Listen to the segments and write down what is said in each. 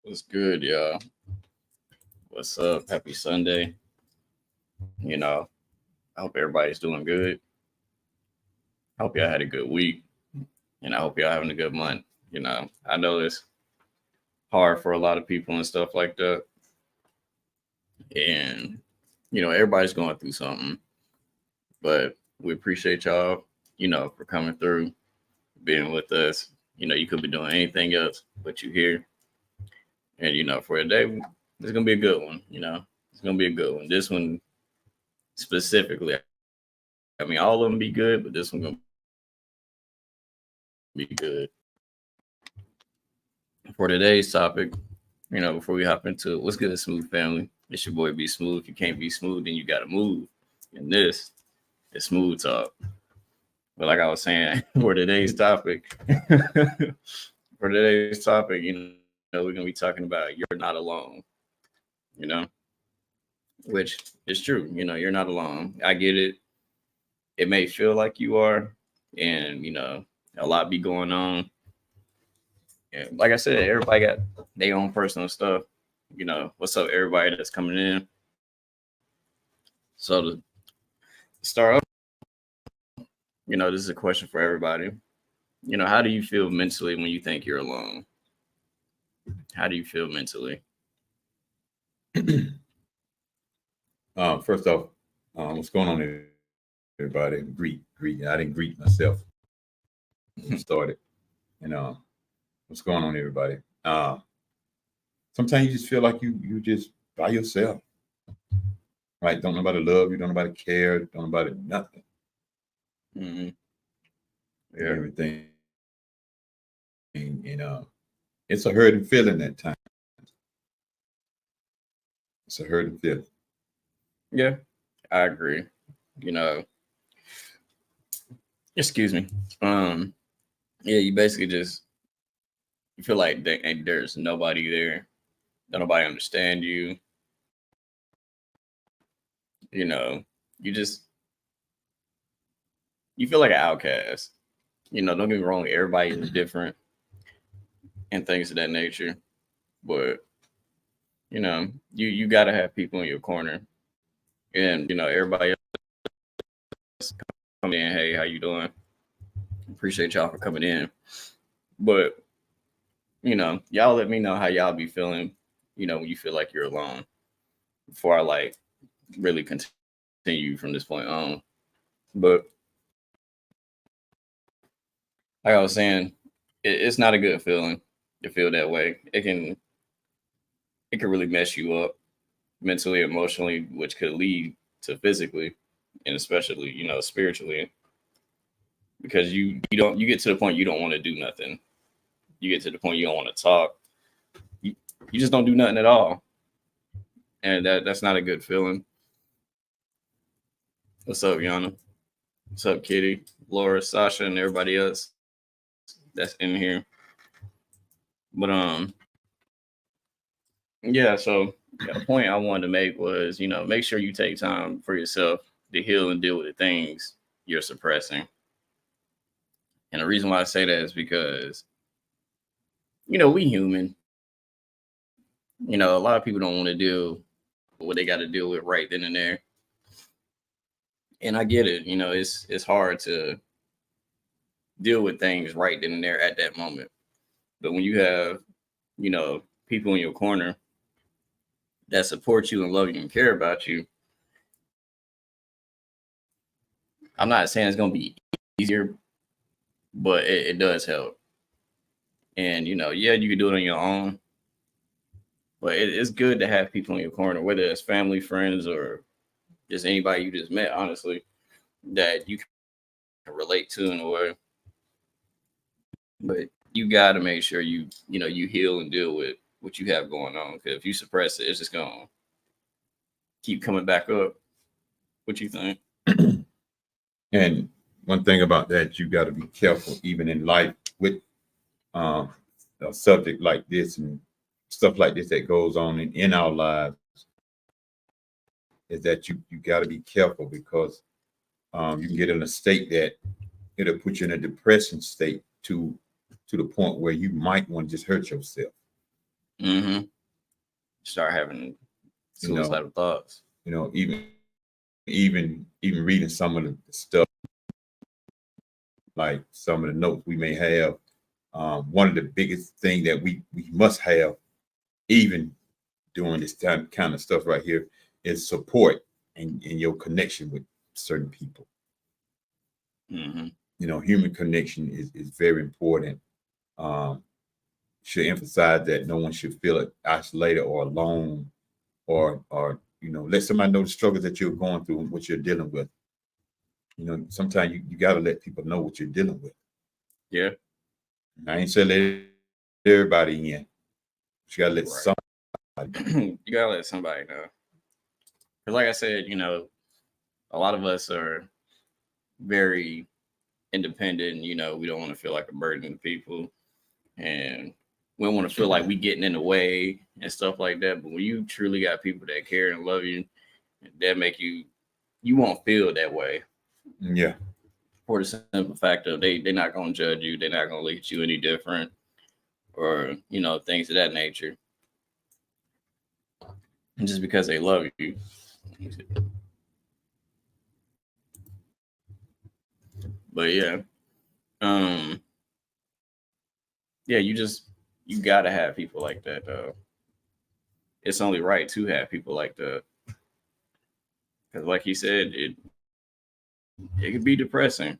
What's good, y'all? What's up? Happy Sunday. You know, I hope everybody's doing good. I hope y'all had a good week. And I hope y'all having a good month. I know it's hard for a lot of people and stuff like that. And, everybody's going through something. But we appreciate y'all, for coming through, being with us. You could be doing anything else, but you here. And, for today, it's going to be a good one. It's going to be a good one. This one specifically, I mean, all of them be good, but this one going to be good. For today's topic, before we hop into it, what's good, Smooth family? It's your boy, Be Smooth. If you can't be smooth, then you got to move. And this is Smooth Talk. But like I was saying, for today's topic, we're going to be talking about you're not alone, you know, which is true. You're not alone. I get it. It may feel like you are, and, a lot be going on. And like I said, everybody got their own personal stuff. What's up, everybody that's coming in? So to start off, this is a question for everybody. How do you feel mentally when you think you're alone? How do you feel mentally? First off, what's going on, everybody? Greet. I didn't greet myself. Started. What's going on, everybody? Sometimes you just feel like you just by yourself, right? Don't nobody love you, don't nobody care, don't nobody nothing. Mm-hmm. Yeah. Everything. It's a hurting feeling at times. It's a hurting feeling. Yeah, I agree. Excuse me. You basically just you feel like there's nobody there. Don't nobody understand you. You feel like an outcast. Don't get me wrong, everybody is different and things of that nature. But you gotta have people in your corner. And everybody else come in, hey, how you doing? Appreciate y'all for coming in. But y'all let me know how y'all be feeling, when you feel like you're alone. Before I really continue from this point on. But like I was saying, it's not a good feeling to feel that way. It can really mess you up mentally, emotionally, which could lead to physically and especially, spiritually. Because you get to the point you don't want to do nothing. You get to the point you don't want to talk. You just don't do nothing at all. And that's not a good feeling. What's up, Yana? What's up, Kitty, Laura, Sasha, and everybody else that's in here? But yeah, so the point I wanted to make was, make sure you take time for yourself to heal and deal with the things you're suppressing. And the reason why I say that is because, we human. A lot of people don't want to deal with what they got to deal with right then and there. And I get it. It's hard to deal with things right then and there at that moment. But when you have, people in your corner that support you and love you and care about you, I'm not saying it's going to be easier, but it does help. And, you can do it on your own. But it's good to have people in your corner, whether it's family, friends, or just anybody you just met, honestly, that you can relate to in a way. But you got to make sure you heal and deal with what you have going on. Because if you suppress it, it's just going to keep coming back up. What you think? And one thing about that, you got to be careful, even in life, with a subject like this and stuff like this that goes on in our lives, is that you got to be careful because you can get in a state that it'll put you in a depression state to the point where you might want to just hurt yourself. Mm-hmm. Start having You know, suicidal thoughts. even reading some of the stuff, like some of the notes we may have. One of the biggest thing that we must have, even doing this kind of stuff right here, is support and your connection with certain people. Mm-hmm. Human connection is very important. Um, should emphasize that no one should feel isolated or alone, or let somebody know the struggles that you're going through and what you're dealing with. Sometimes you got to let people know what you're dealing with. Yeah. I ain't saying let everybody in. You got to let somebody. You gotta let somebody know. Because, like I said, a lot of us are very independent. We don't want to feel like a burden to people, and we don't want to feel like we getting in the way and stuff like that. But when you truly got people that care and love you, that make you won't feel that way. Yeah. For the simple fact of they're not gonna judge you, they're not gonna look at you any different, or things of that nature. And just because they love you. But yeah. Yeah, you gotta have people like that though. It's only right to have people like that. Because like he said, it could be depressing.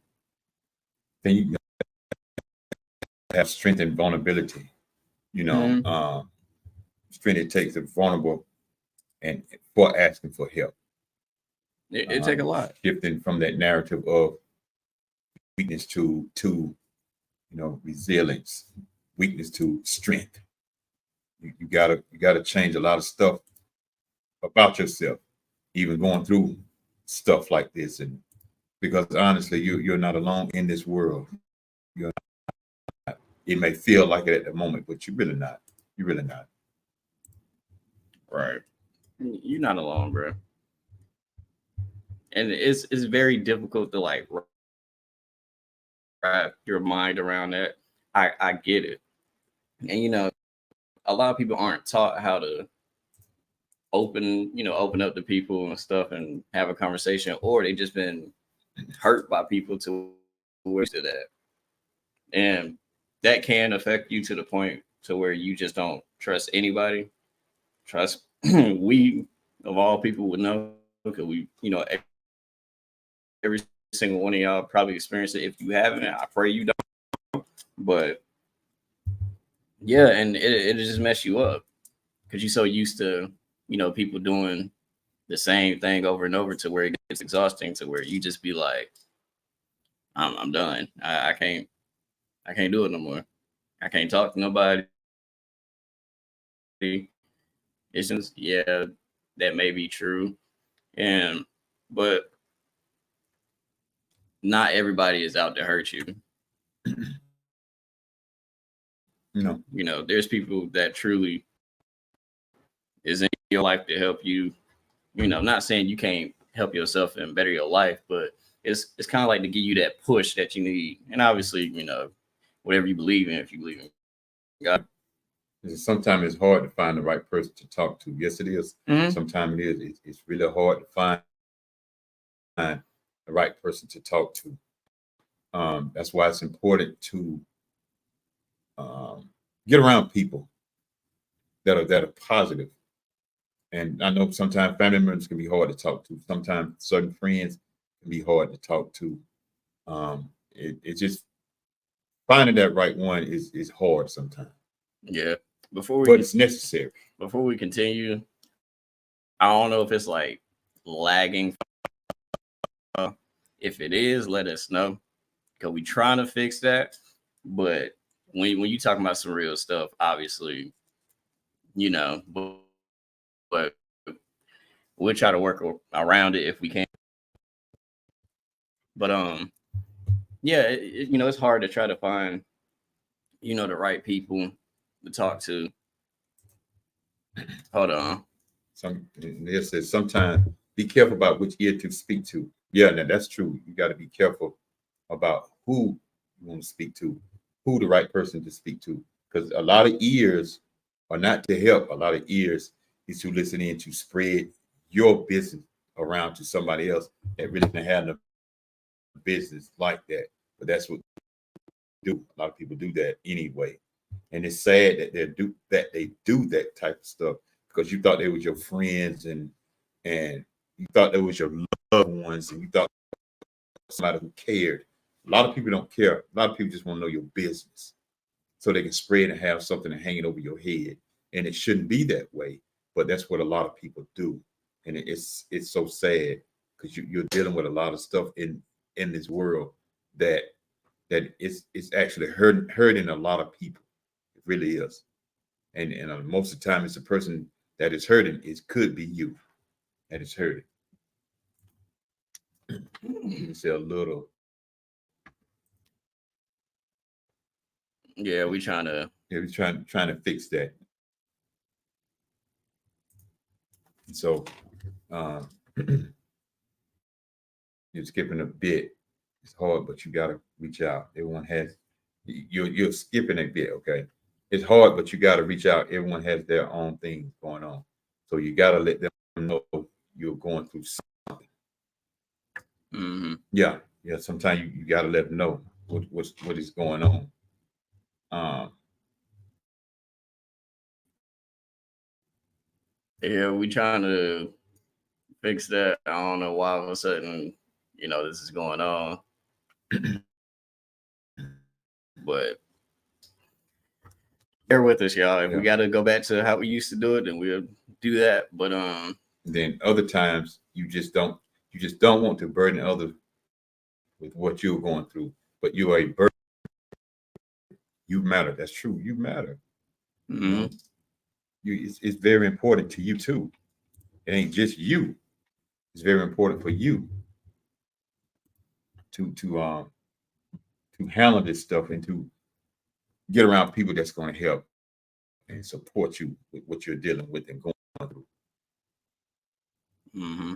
Then you have strength and vulnerability. Strength it takes the vulnerable and for asking for help. It take a lot. Shifting from that narrative of weakness to resilience, weakness to strength. You gotta change a lot of stuff about yourself, even going through stuff like this, and because honestly, you're not alone in this world. You're not. It may feel like it at the moment, but you're really not. You're really not. Right. You're not alone, bro. And it's very difficult to like wrap your mind around that. I get it. And a lot of people aren't taught how to open up to people and stuff and have a conversation, or they just been hurt by people to that. And that can affect you to the point to where you just don't trust anybody. Trust we of all people would know, because every single one of y'all probably experienced it. If you haven't, I pray you don't. But yeah, and it just mess you up because you're so used to people doing the same thing over and over to where it gets exhausting, to where you just be like, I'm done. I can't do it no more. I can't talk to nobody. It's just, yeah, that may be true. But not everybody is out to hurt you. No. There's people that truly is in your life to help you. Not saying you can't help yourself and better your life, but it's kind of like to give you that push that you need. And obviously, whatever you believe in, if you believe in God. Sometimes it's hard to find the right person to talk to. Yes, it is. Mm-hmm. Sometimes it is. It's really hard to find the right person to talk to. That's why it's important to get around people that are positive. And I know sometimes family members can be hard to talk to. Sometimes certain friends can be hard to talk to. It's just finding that right one is hard sometimes. Yeah. But it's necessary. Before we continue, I don't know if it's like lagging. If it is, let us know, because we trying to fix that. But when you talking about some real stuff, obviously, but we'll try to work around it if we can. But yeah, it's hard to try to find the right people to talk to. Hold on. Sometimes be careful about which ear to speak to. Yeah, now that's true. You got to be careful about who you want to speak to, who the right person to speak to, because a lot of ears are not to help. A lot of ears is to listen in to spread your business around to somebody else that really didn't have no business like that. But that's what they do. A lot of people do that anyway. And it's sad that they do that type of stuff because you thought they was your friends and you thought they was your loved ones and you thought somebody who cared. A lot of people don't care. A lot of people just want to know your business so they can spread and have something hanging over your head. And it shouldn't be that way, but that's what a lot of people do. And it's so sad because you're dealing with a lot of stuff in this world that it's actually hurting a lot of people. It really is. And most of the time, it's the person that is hurting. It could be you that is hurting. You can say a little. Yeah, we're trying to fix that. And so you're skipping a bit. It's hard, but you gotta reach out. Everyone has you're skipping a bit, okay? It's hard, but you gotta reach out. Everyone has their own things going on. So you gotta let them know you're going through something. Mm-hmm. Yeah. Sometimes you gotta let them know what is going on. Yeah, we trying to fix that. I don't know why all of a sudden, this is going on. But bear with us, y'all. If we got to go back to how we used to do it, then we'll do that. But then other times you just don't want to burden others with what you're going through. But you are a burden. You matter. That's true. You matter. Mm-hmm. It's very important to you too. It ain't just you. It's very important for you to handle this stuff and to get around people that's going to help and support you with what you're dealing with and going through. Mm-hmm.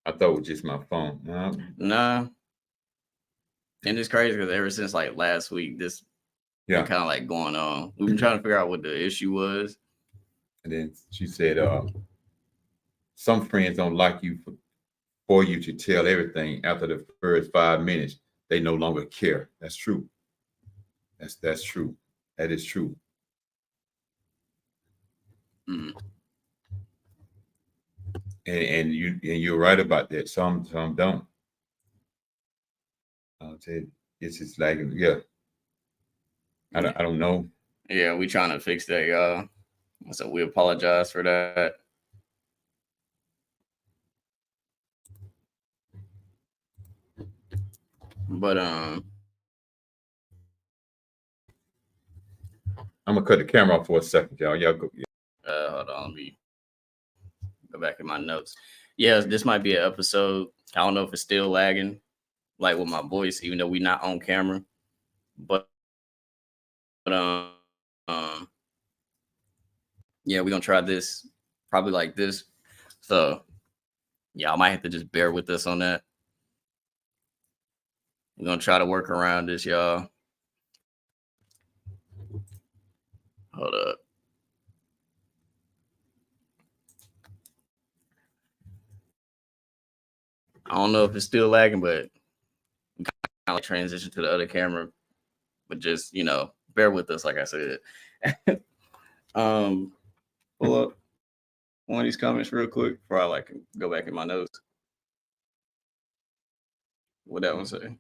I thought it was just my phone. Nah. And it's crazy because ever since like last week, this been kind of like going on. We've been trying to figure out what the issue was. And then she said, some friends don't like you for you to tell everything after the first 5 minutes. They no longer care. That's true. That's true. That is true. Mm. And you're right about that. Some don't. I'll tell you, it's just like, yeah. I don't know. Yeah, we trying to fix that, y'all. So we apologize for that. But I'm gonna cut the camera off for a second, y'all. Y'all go. Hold on, let me go back in my notes. Yeah, this might be an episode. I don't know if it's still lagging, like with my voice, even though we're not on camera. But yeah, we're gonna try this probably like this. So yeah, I might have to just bear with us on that. We're gonna try to work around this, y'all. Hold up. I don't know if it's still lagging, but we kind of like transition to the other camera. But just, bear with us, like I said. Pull up one of these comments real quick before I go back in my notes. What that one say?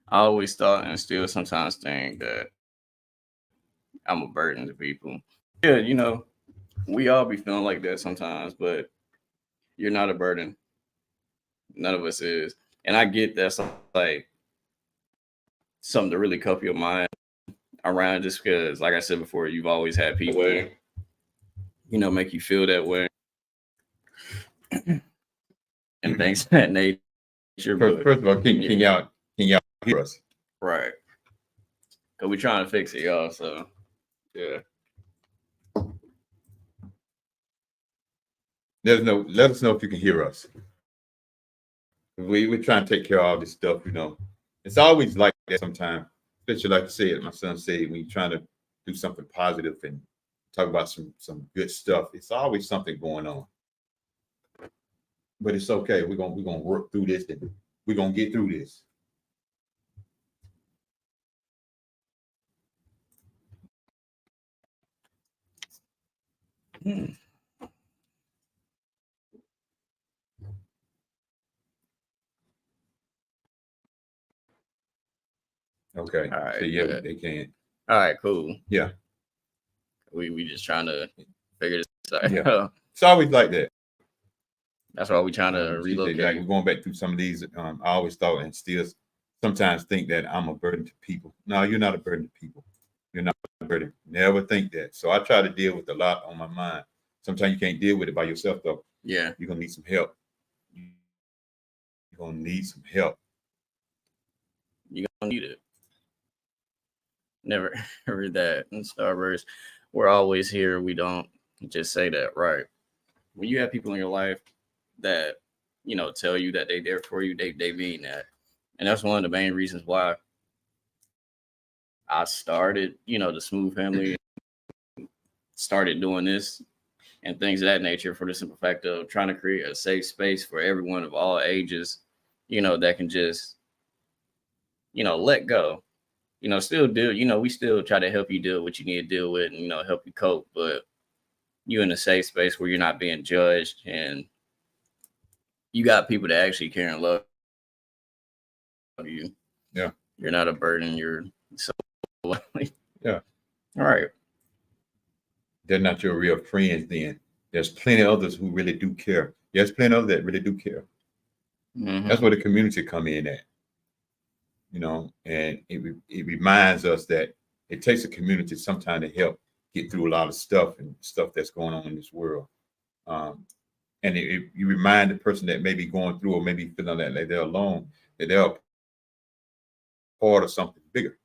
I always thought and still sometimes think that I'm a burden to people. Yeah, we all be feeling like that sometimes, but you're not a burden. None of us is. And I get that's like something to really cup your mind around, just because, like I said before, you've always had people, make you feel that way. And things of that nature. First of all, can y'all hear us? Right. Because we're trying to fix it, y'all. So, yeah. Let us know if you can hear us. We're trying to take care of all this stuff, It's always like that sometimes. especially like I said, my son said, when you're trying to do something positive and talk about some good stuff, it's always something going on. But it's okay. We're gonna work through this and we're gonna get through this. Hmm. Okay. All right, So yeah, good. they can. All right, cool. Yeah. We just trying to figure this out. Yeah. It's always like that. That's why we trying to She said, like, relocate. we're going back through some of these. I always thought and still sometimes think that I'm a burden to people. No, you're not a burden to people. You're not a burden. Never think that. So I try to deal with a lot on my mind. Sometimes you can't deal with it by yourself, though. Yeah, You're gonna need some help. You're gonna need some help. you gonna need it. Never heard that in Starburst. We're always here. We don't just say that, right? When you have people in your life that tell you that they there for you, they mean that, and that's one of the main reasons why I started, the Smooth Family, started doing this and things of that nature for the simple fact of trying to create a safe space for everyone of all ages, that can just, let go. Still do, we still try to help you deal with what you need to deal with and, help you cope, but you in a safe space where you're not being judged and you got people that actually care and love you. Yeah. You're not a burden. You're so lovely. Yeah. All right. They're not your real friends then. There's plenty of others who really do care. There's plenty of others that really do care. Mm-hmm. That's where the community come in at. And it reminds us that it takes a community sometime to help get through a lot of stuff and stuff that's going on in this world. And you remind the person that may be going through or maybe feeling that like they're alone, that they're part of something bigger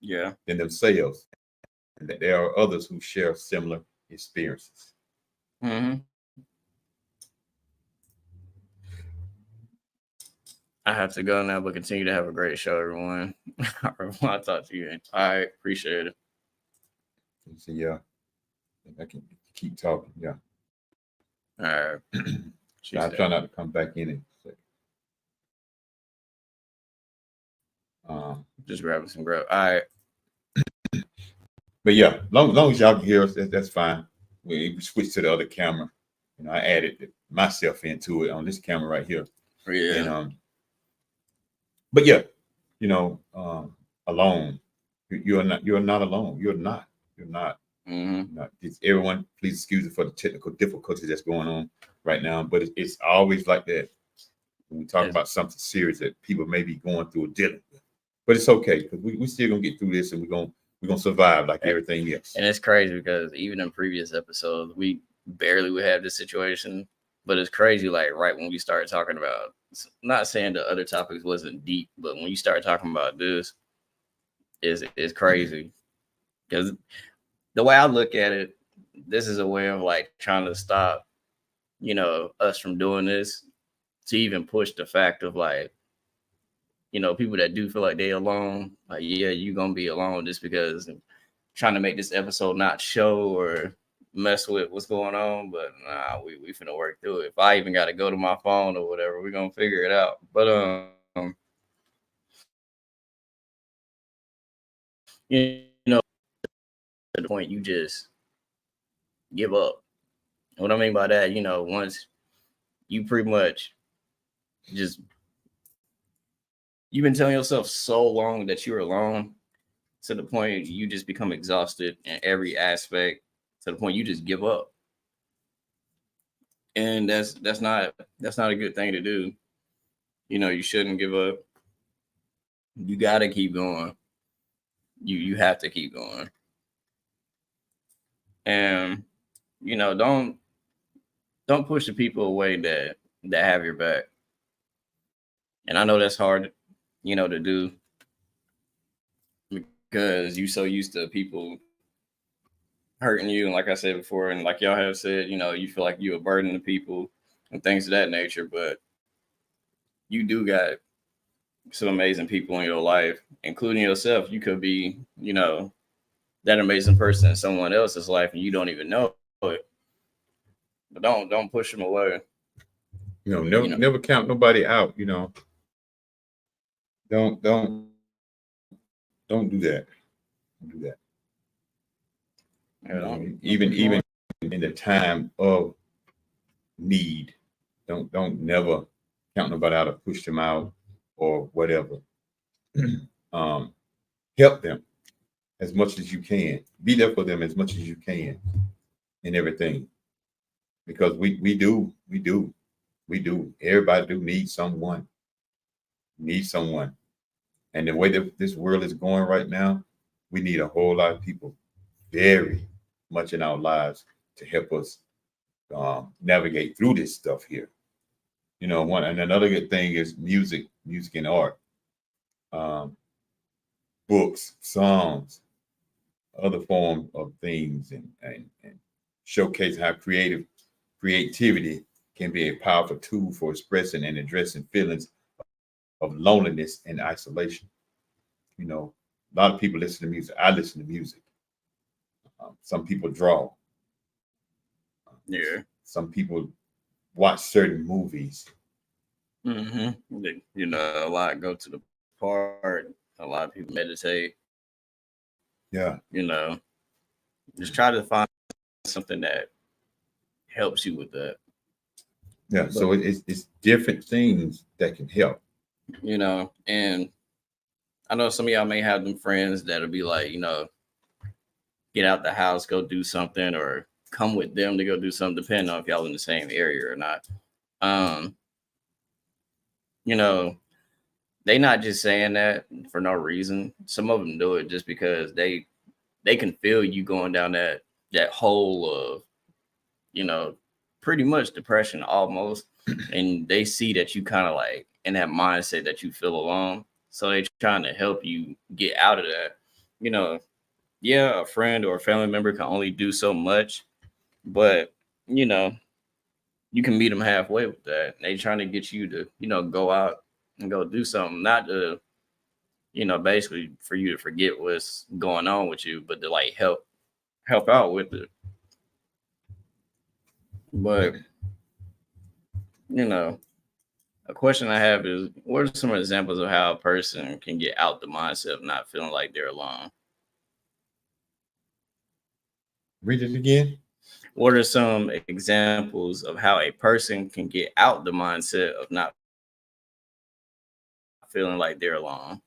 than themselves, and that there are others who share similar experiences. Mm-hmm. I have to go now, but continue to have a great show, everyone. I'll talk to you. All right. Appreciate it. So, yeah, I can keep talking. Yeah. All right. I'll try not to come back in and say. Just grabbing some grub. All right. But yeah, long as y'all can hear us, that's fine. We switch to the other camera. I added myself into it on this camera right here. Yeah. And but yeah, alone. You're not alone. You're not. Mm-hmm. Everyone, please excuse me for the technical difficulties that's going on right now. But it's always like that when we talk about something serious that people may be going through or dealing with. But it's okay because we still gonna get through this and we're gonna survive like everything else. And it's crazy because even in previous episodes, we barely would have this situation. But it's crazy, like right when we started talking about, not saying the other topics wasn't deep, but when you start talking about this, is crazy. Because the way I look at it, this is a way of like trying to stop, us from doing this, to even push the fact of like, people that do feel like they alone, like, yeah, you're gonna be alone just because I'm trying to make this episode not show or mess with what's going on. But nah, we finna work through it. If I even gotta go to my phone or whatever, we're gonna figure it out. But to the point you just give up. What I mean by that, once you pretty much just you've been telling yourself so long that you're alone to the point you just become exhausted in every aspect to the point you just give up. And that's not a good thing to do. You shouldn't give up. You gotta keep going. You have to keep going. And don't push the people away that have your back. And I know that's hard, to do because you're so used to people hurting you. And like I said before, and like y'all have said, you feel like you're a burden to people and things of that nature. But you do got some amazing people in your life, including yourself. You could be, that amazing person in someone else's life and you don't even know it. But don't push them away. Never count nobody out. Don't do that. Don't do that. Even in the time of need, don't never count nobody out or push them out or whatever. Help them as much as you can. Be there for them as much as you can in everything. Because we do. Everybody do need someone. Need someone. And the way that this world is going right now, we need a whole lot of people very much in our lives to help us navigate through this stuff here. Another good thing is music and art, books, songs, other form of things, and showcasing how creativity can be a powerful tool for expressing and addressing feelings of loneliness and isolation. A lot of people listen to music. I listen to music. Some people draw. Yeah. Some people watch certain movies. Mm-hmm. A lot go to the park. A lot of people meditate. Yeah. Just try to find something that helps you with that. Yeah. So it's different things that can help. And I know some of y'all may have them friends that'll be like, get out the house, go do something, or come with them to go do something, depending on if y'all in the same area or not. They not just saying that for no reason. Some of them do it just because they can feel you going down that hole of, pretty much depression almost. And they see that you kind of like in that mindset that you feel alone. So they trying to help you get out of that. Yeah, a friend or a family member can only do so much, but you can meet them halfway with that. They trying to get you to, go out and go do something, not to, basically for you to forget what's going on with you, but to like help out with it. But a question I have is, what are some examples of how a person can get out the mindset of not feeling like they're alone? Read it again. What are some examples of how a person can get out the mindset of not feeling like they're alone?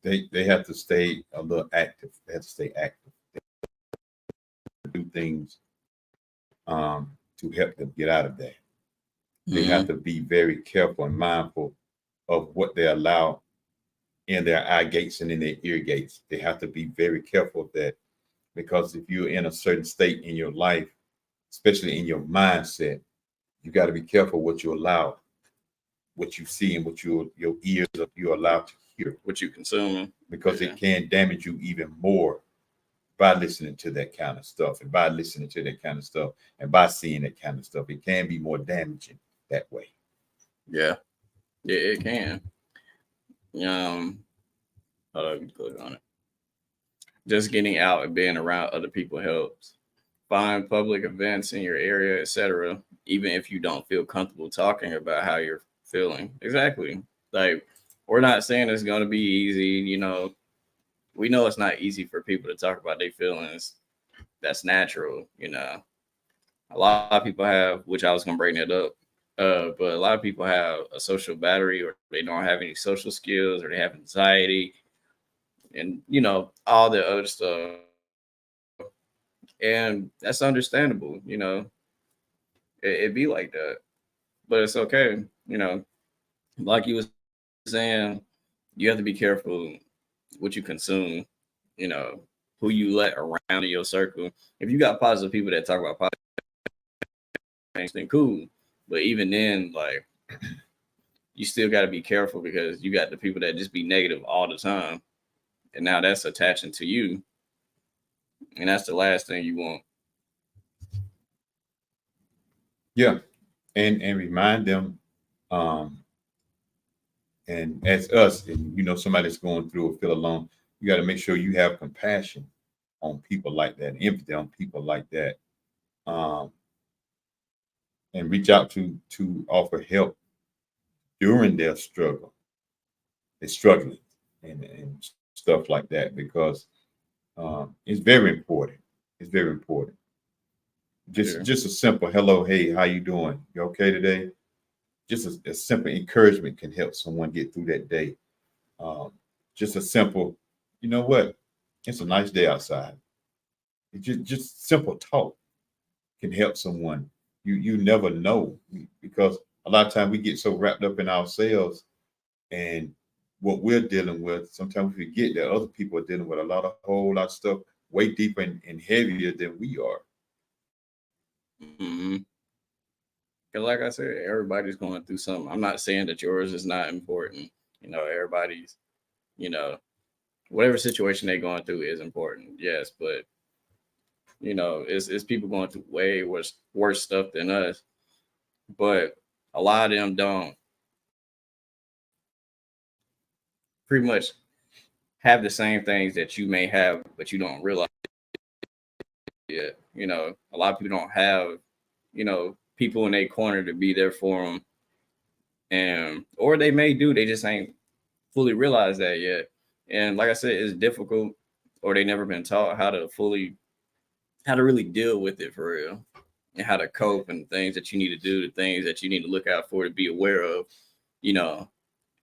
They have to stay a little active. They have to stay active. They do things to help them get out of that. They have to be very careful and mindful of what they allow in their eye gates and in their ear gates. They have to be very careful of that, because if you're in a certain state in your life, especially in your mindset, you got to be careful what you allow, what you see, and what your ears you're allowed to hear, what you consume, because it can damage you even more by listening to that kind of stuff, and by listening to that kind of stuff, and by seeing that kind of stuff. It can be more damaging that way. Yeah, it can. Hold on, click on it. Just getting out and being around other people helps. Find public events in your area, etc. Even if you don't feel comfortable talking about how you're feeling. Exactly. Like, we're not saying it's going to be easy. We know it's not easy for people to talk about their feelings. That's natural. A lot of people have, which I was going to bring it up, but a lot of people have a social battery, or they don't have any social skills, or they have anxiety, and all the other stuff. And that's understandable. It be like that, but it's okay. Like you was saying, you have to be careful what you consume. Who you let around in your circle. If you got positive people that talk about positive things, then cool. But even then, like, you still got to be careful, because you got the people that just be negative all the time, and now that's attaching to you, and that's the last thing you want. Yeah, and remind them And as us, and you know, somebody that's going through or feel alone, you got to make sure you have compassion on people like that, empathy on people like that, um, and reach out to offer help during their struggle, they're struggling, and stuff like that, because it's very important. It's very important. Sure. Just a simple hello, hey, how you doing? You okay today? Just a simple encouragement can help someone get through that day. Um, just a simple, you know what? It's a nice day outside. It's just simple talk can help someone. You never know, because a lot of times we get so wrapped up in ourselves and what we're dealing with. Sometimes we forget that other people are dealing with a whole lot of stuff way deeper and heavier than we are. Mm-hmm. Because, like I said, everybody's going through something. I'm not saying that yours is not important. Everybody's, you know, whatever situation they're going through is important. Yes, but it's people going through way worse stuff than us. But a lot of them don't pretty much have the same things that you may have, but you don't realize it. A lot of people don't have, people in their corner to be there for them, and or they may do, they just ain't fully realized that yet. And like I said, it's difficult, or they never been taught how to really deal with it for real, and how to cope, and things that you need to do, the things that you need to look out for, to be aware of. You know,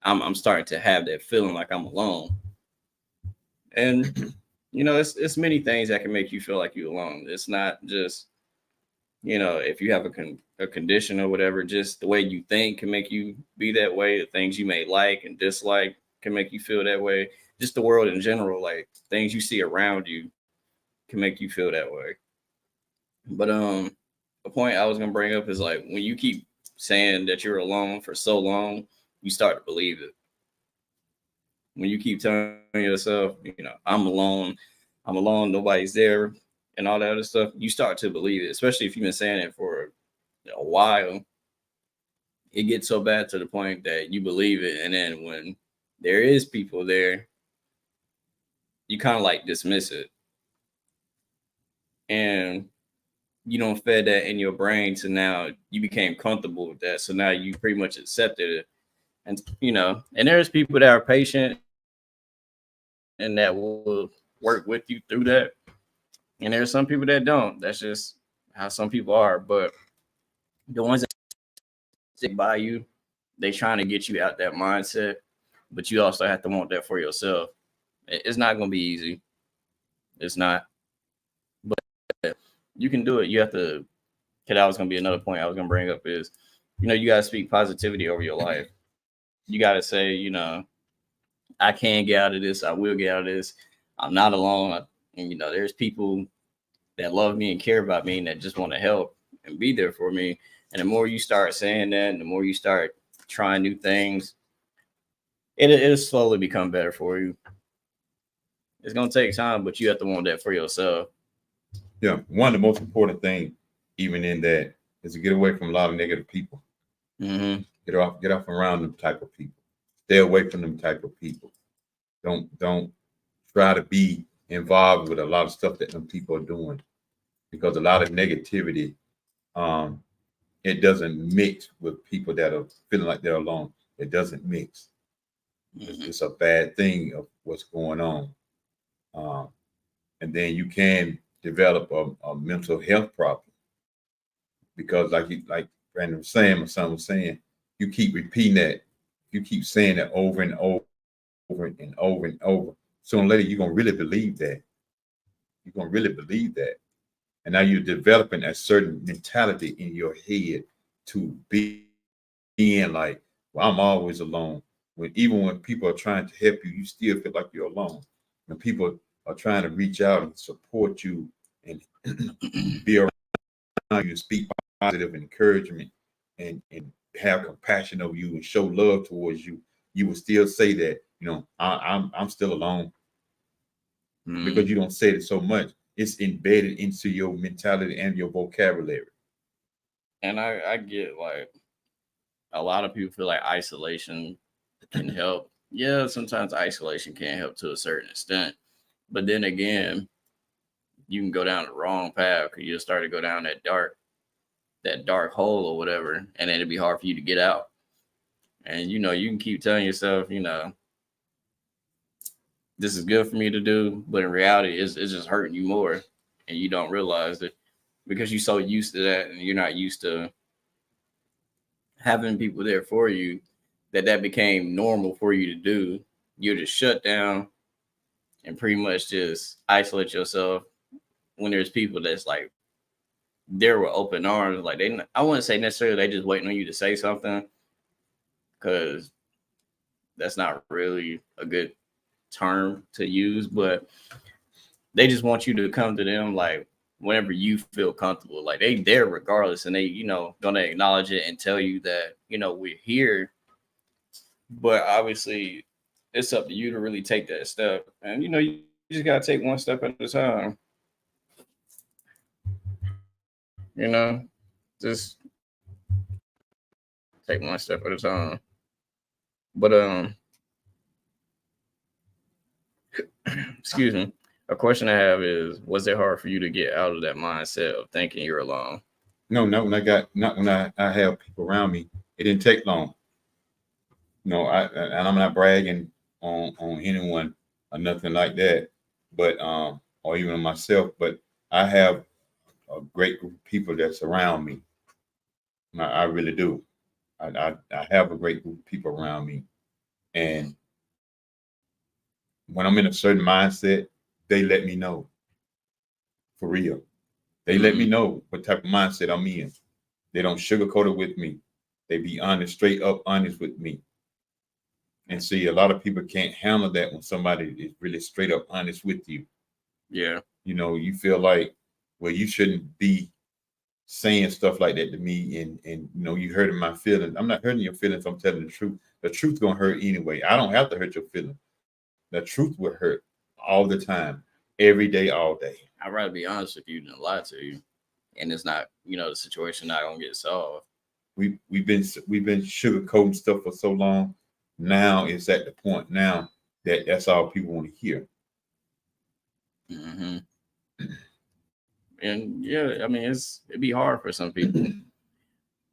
I'm starting to have that feeling like I'm alone, and it's many things that can make you feel like you're alone. It's not just if you have a condition or whatever, just the way you think can make you be that way. The things you may like and dislike can make you feel that way. Just the world in general, like things you see around you can make you feel that way. But the point I was gonna bring up is like when you keep saying that you're alone for so long, you start to believe it. When you keep telling yourself, I'm alone, nobody's there, and all that other stuff, you start to believe it. Especially if you've been saying it for a while, it gets so bad to the point that you believe it, and then when there is people there, you kind of like dismiss it, and you don't fed that in your brain, so now you became comfortable with that, so now you pretty much accepted it. And and there's people that are patient and that will work with you through that, and there's some people that don't. That's just how some people are. But the ones that stick by you, they trying to get you out that mindset, but you also have to want that for yourself. It's not going to be easy. It's not, but you can do it. You have to. Cause that was going to be another point I was going to bring up is, you got to speak positivity over your life. You got to say, I can get out of this. I will get out of this. I'm not alone. And there's people that love me and care about me and that just want to help and be there for me. And the more you start saying that, and the more you start trying new things, it'll slowly become better for you. It's gonna take time, but you have to want that for yourself. Yeah, one of the most important things, even in that, is to get away from a lot of negative people. Mm-hmm. Get off around them type of people. Stay away from them type of people. Don't try to be involved with a lot of stuff that them people are doing, because a lot of negativity, um, it doesn't mix with people that are feeling like they're alone. It doesn't mix. Mm-hmm. It's a bad thing of what's going on. Um, and then you can develop a mental health problem, because like Brandon was saying, my son was saying, you keep repeating that, you keep saying that over and over and over and over. Sooner or later, you're gonna really believe that. You're gonna really believe that. And now you're developing a certain mentality in your head to be being like, well, I'm always alone. Even when people are trying to help you, you still feel like you're alone. When people are trying to reach out and support you and be around you and speak positive encouragement and have compassion over you and show love towards you, you will still say that, I'm still alone, Mm-hmm. because you don't say it so much. It's embedded into your mentality and your vocabulary. And I get like a lot of people feel like isolation can help. Yeah, sometimes isolation can help to a certain extent, but then again, you can go down the wrong path because you just start to go down that dark hole or whatever, and then it'd be hard for you to get out. And you can keep telling yourself, this is good for me to do, but in reality, it's just hurting you more, and you don't realize it because you're so used to that, and you're not used to having people there for you that became normal for you to do. You just shut down and pretty much just isolate yourself when there's people that's like there with open arms. Like I wouldn't say necessarily they just waiting on you to say something, because that's not really a good term to use, but they just want you to come to them like whenever you feel comfortable. Like they there regardless, and they gonna acknowledge it and tell you that we're here. But obviously, it's up to you to really take that step, and you just gotta take one step at a time. Just take one step at a time. But excuse me. A question I have is, was it hard for you to get out of that mindset of thinking you're alone? No, not when I have people around me. It didn't take long. No, and I'm not bragging on anyone or nothing like that, but or even on myself. But I have a great group of people that's around me. I really do. I have a great group of people around me, and when I'm in a certain mindset, they let me know. For real, they let me know what type of mindset I'm in. They don't sugarcoat it with me. They be honest, straight up honest with me. And see, a lot of people can't handle that when somebody is really straight up honest with you. Yeah. You feel like, well, you shouldn't be saying stuff like that to me, and you hurting my feelings. I'm not hurting your feelings. I'm telling the truth. The truth gonna hurt anyway. I don't have to hurt your feelings. The truth will hurt all the time, every day, all day. I'd rather be honest with you than lie to you, and it's not, the situation not gonna get solved. We've been sugarcoating stuff for so long. Now it's at the point now that that's all people want to hear. Mm-hmm. And yeah, I mean, it'd be hard for some people.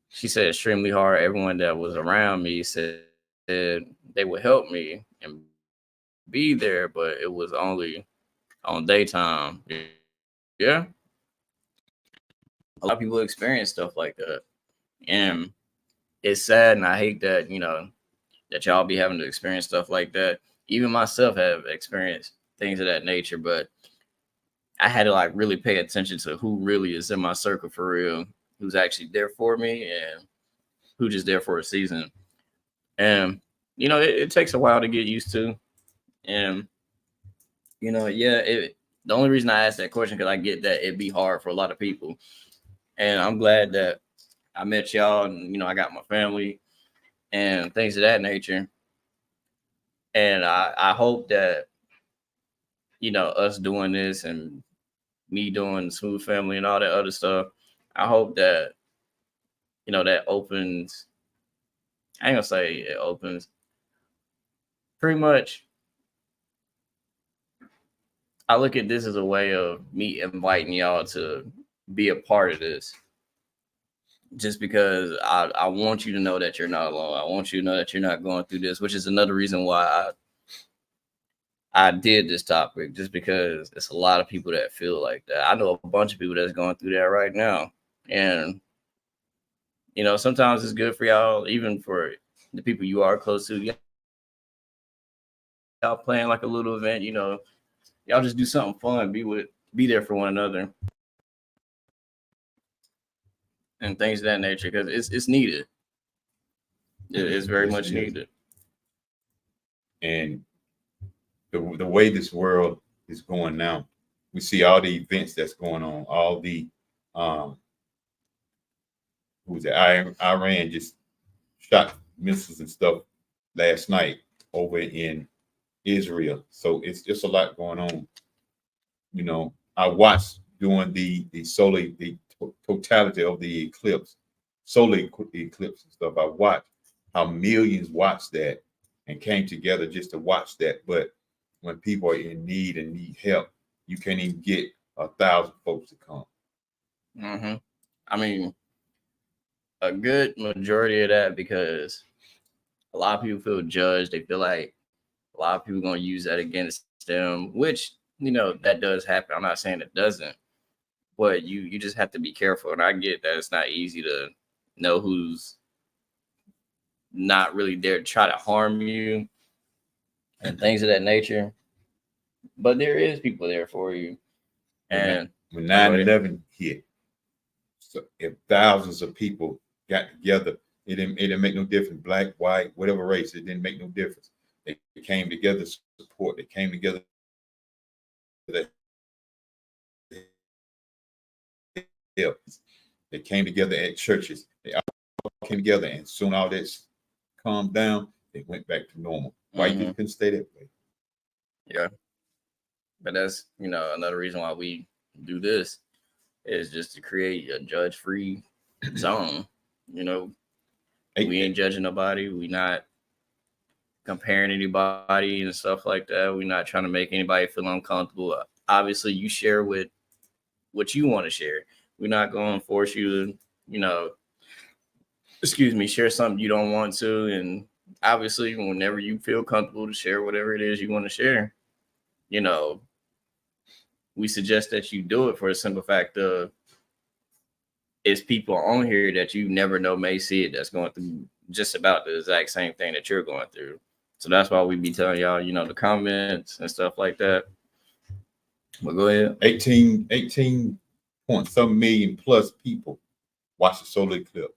She said extremely hard. Everyone that was around me said they would help me and be there, but it was only on daytime. Yeah. A lot of people experience stuff like that. And it's sad, and I hate that, that y'all be having to experience stuff like that. Even myself have experienced things of that nature, but I had to like really pay attention to who really is in my circle for real, who's actually there for me, and who just there for a season. And it takes a while to get used to. And the only reason I asked that question because I get that it'd be hard for a lot of people. And I'm glad that I met y'all, and I got my family and things of that nature. And I hope that us doing this and me doing Smooth Family and all that other stuff, I hope that that opens. I ain't gonna say it opens. Pretty much, I look at this as a way of me inviting y'all to be a part of this. Just because I want you to know that you're not alone. I want you to know that you're not going through this, which is another reason why I did this topic, just because it's a lot of people that feel like that. I know a bunch of people that's going through that right now. And, sometimes it's good for y'all, even for the people you are close to. Y'all playing like a little event, y'all just do something fun, be there for one another. And things of that nature, because it's needed. It's very much needed. And the way this world is going now, we see all the events that's going on, all the Iran just shot missiles and stuff last night over in Israel. So it's just a lot going on. I watched during the totality of the solar eclipse and stuff. I watched how millions watched that, and came together just to watch that. But when people are in need and need help, you can't even get 1,000 folks to come. Mm-hmm. I mean, a good majority of that, because a lot of people feel judged. They feel like a lot of people going to use that against them, which, that does happen. I'm not saying it doesn't, but you just have to be careful. And I get that it's not easy to know who's not really there to try to harm you and things of that nature. But there is people there for you. And when 9/11 hit, so if thousands of people got together, it didn't make no difference, black, white, whatever race, it didn't make no difference. They came together to support. They came together to help. They came together at churches. They all came together, and soon all this calmed down. They went back to normal. Why you couldn't stay that way? Yeah, but that's another reason why we do this is just to create a judge-free zone. We ain't judging nobody. We not comparing anybody and stuff like that. We're not trying to make anybody feel uncomfortable. Obviously, you share with what you want to share. We're not going to force you to, share something you don't want to. And obviously, whenever you feel comfortable to share whatever it is you want to share, we suggest that you do it for the simple fact of it's people on here that you never know may see it that's going through just about the exact same thing that you're going through. So that's why we be telling y'all, the comments and stuff like that. But go ahead. 18 point some million plus people watch the solar eclipse.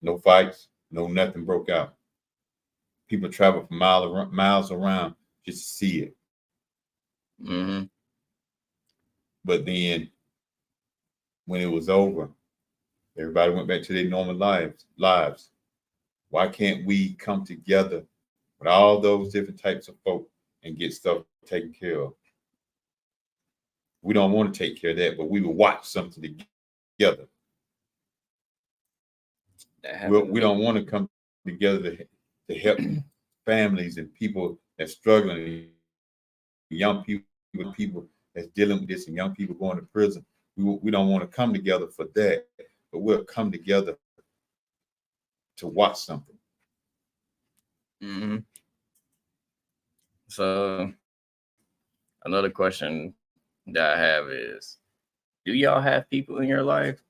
No fights, no nothing broke out. People travel for miles around just to see it. Mm-hmm. But then when it was over, everybody went back to their normal lives. Why can't we come together with all those different types of folk and get stuff taken care of? We don't want to take care of that, but we will watch something together. We don't want to come together to help families and people that's struggling, young people that's dealing with this, and young people going to prison. We don't want to come together for that, but we'll come together to watch something. Mm-hmm. So another question that I have is, do y'all have people in your life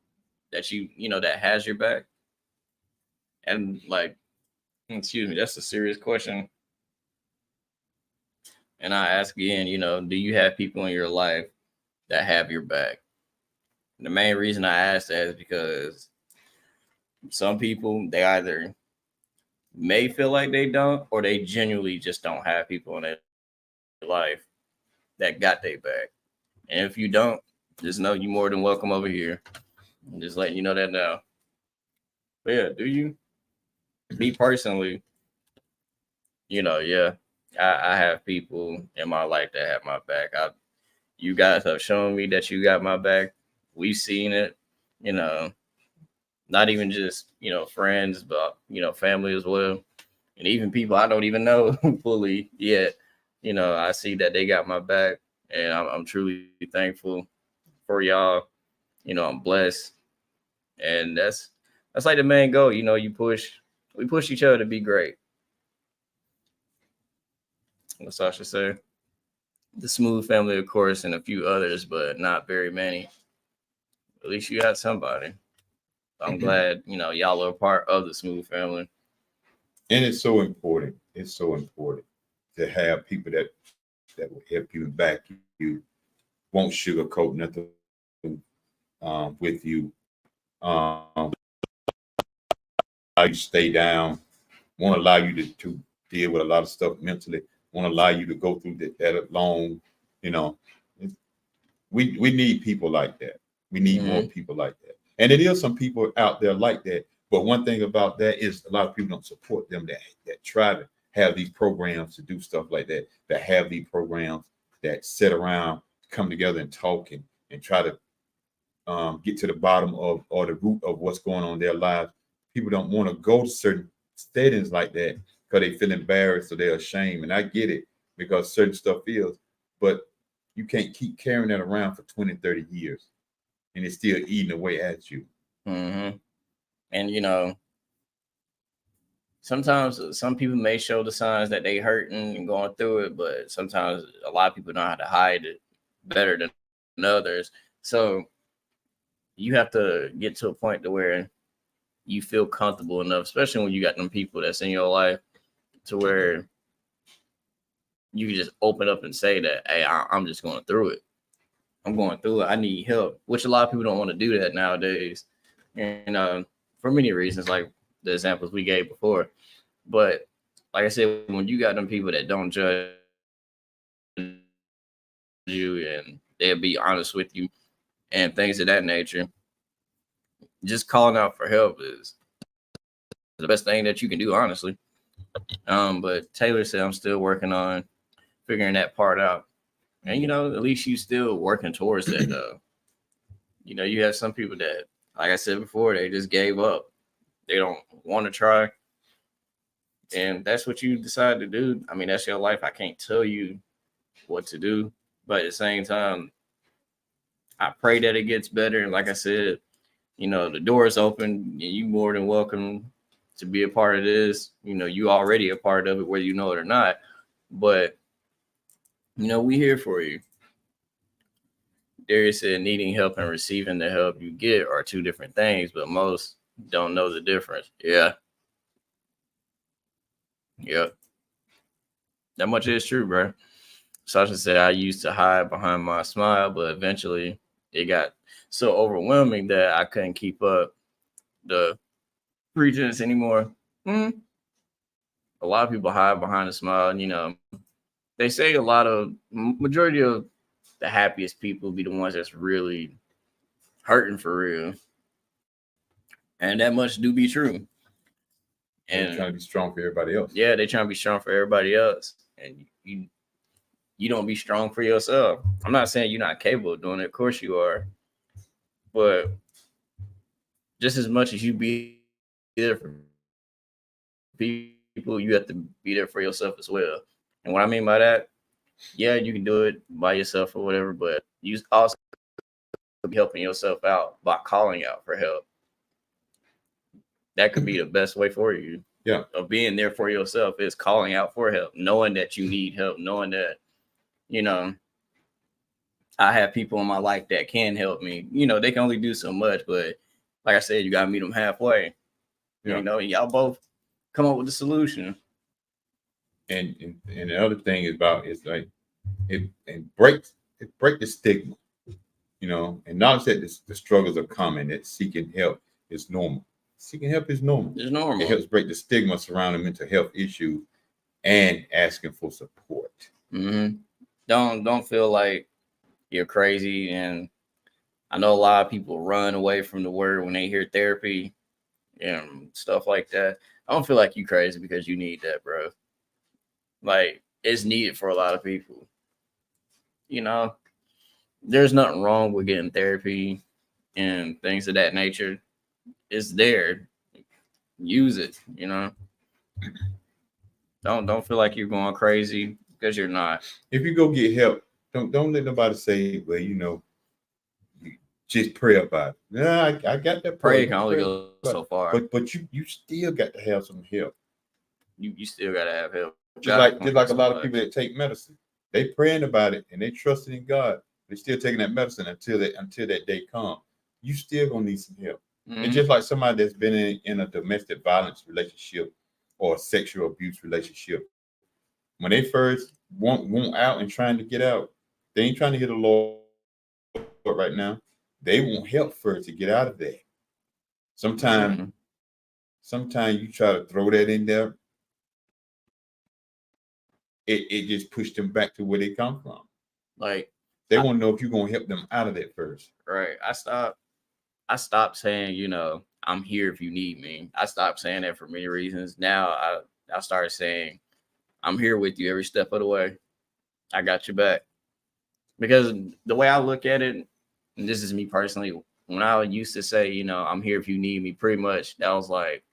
that that has your back? And excuse me, that's a serious question. And I ask again, do you have people in your life that have your back? And the main reason I ask that is because some people, they either may feel like they don't, or they genuinely just don't have people in their life that got their back. And if you don't, just know you're more than welcome over here. I'm just letting you know that now. But yeah, do you? Me personally, yeah, I have people in my life that have my back. You guys have shown me that you got my back. We've seen it, not even just, friends, but, family as well. And even people I don't even know fully yet, I see that they got my back, and I'm truly thankful for y'all. I'm blessed. And that's like the main goal. We push each other to be great. That's all I should say. The Smooth family, of course, and a few others, but not very many. At least you got somebody. I'm glad, y'all are a part of the Smooth family. And it's so important. It's so important to have people that will help you and back you, won't sugarcoat nothing with you. Allow you to stay down, won't allow you to deal with a lot of stuff mentally, won't allow you to go through that alone. We need people like that. We need more people like that. And it is some people out there like that. But one thing about that is a lot of people don't support them that try to have these programs to do stuff like that, that have these programs that sit around, come together and talk and try to get to the bottom of or the root of what's going on in their lives. People don't want to go to certain settings like that because they feel embarrassed or they're ashamed. And I get it because certain stuff is, but you can't keep carrying that around for 20, 30 years and it's still eating away at you. Mm-hmm. And you know, sometimes some people may show the signs that they hurting and going through it, but sometimes a lot of people know how to hide it better than others. So you have to get to a point to where you feel comfortable enough, especially when you got them people that's in your life, to where you can just open up and say that, hey, I'm just going through it. I'm going through it. I need help, which a lot of people don't want to do that nowadays. And for many reasons, like the examples we gave before. But like I said, when you got them people that don't judge you and they'll be honest with you and things of that nature, just calling out for help is the best thing that you can do, honestly. But Taylor said I'm still working on figuring that part out. And you know, at least you still working towards that though. You know, you have some people that, like I said before, they just gave up. They don't want to try. And that's what you decide to do. I mean, that's your life. I can't tell you what to do. But at the same time, I pray that it gets better. And like I said, you know, the door is open and you more than welcome to be a part of this. You know, you already a part of it, whether you know it or not. But, you know, we here for you. Darius said needing help and receiving the help you get are two different things, but most don't know the difference. Yeah. Yep. That much is true, bro. Sasha said I used to hide behind my smile, but eventually it got so overwhelming that I couldn't keep up the pretense anymore. A lot of people hide behind a smile, and you know, they say a lot of majority of the happiest people be the ones that's really hurting for real. And that much do be true. And And trying to be strong for everybody else. yeah, they trying to be strong for everybody else. And you don't be strong for yourself. I'm not saying you're not capable of doing it. Of course you are. But just as much as you be there for people, you have to be there for yourself as well. And what I mean by that, yeah, you can do it by yourself or whatever, but you also be helping yourself out by calling out for help. That could be the best way for you. Yeah. Of being there for yourself is calling out for help, knowing that you need help, knowing that, you know, I have people in my life that can help me. You know, they can only do so much, but like I said, you gotta meet them halfway. Yeah. You know, y'all both come up with a solution. And the other thing is like it break the stigma, you know, and knowledge that the struggles are coming, that seeking help is normal. Seeking help is normal. It's normal. It helps break the stigma surrounding mental health issues and asking for support. Mm-hmm. Don't feel like you're crazy. And I know a lot of people run away from the word when they hear therapy and stuff like that. I don't feel like you crazy because you need that, bro. Like, it's needed for a lot of people. You know, there's nothing wrong with getting therapy and things of that nature. It's there. Use it, you know. Don't feel like you're going crazy because you're not. If you go get help, don't let nobody say, well, you know, just pray about it. Yeah, I got that Pray can only go so far. But you still got to have some help. You still gotta have help. Just like a lot of people that take medicine. They praying about it and they trusting in God. They're still taking that medicine until that day comes. You still gonna need some help. Mm-hmm. And just like somebody that's been in a domestic violence relationship or a sexual abuse relationship, when they first want out and trying to get out, they ain't trying to hit a Lord right now. They want help first to get out of there. Sometimes you try to throw that in there, it just pushed them back to where they come from. Like, they want to know if you're gonna help them out of that first. Right. I stopped saying, you know, I'm here if you need me. I stopped saying that for many reasons. Now I started saying, I'm here with you every step of the way. I got your back. Because the way I look at it, and this is me personally, when I used to say, you know, I'm here if you need me, pretty much that was like,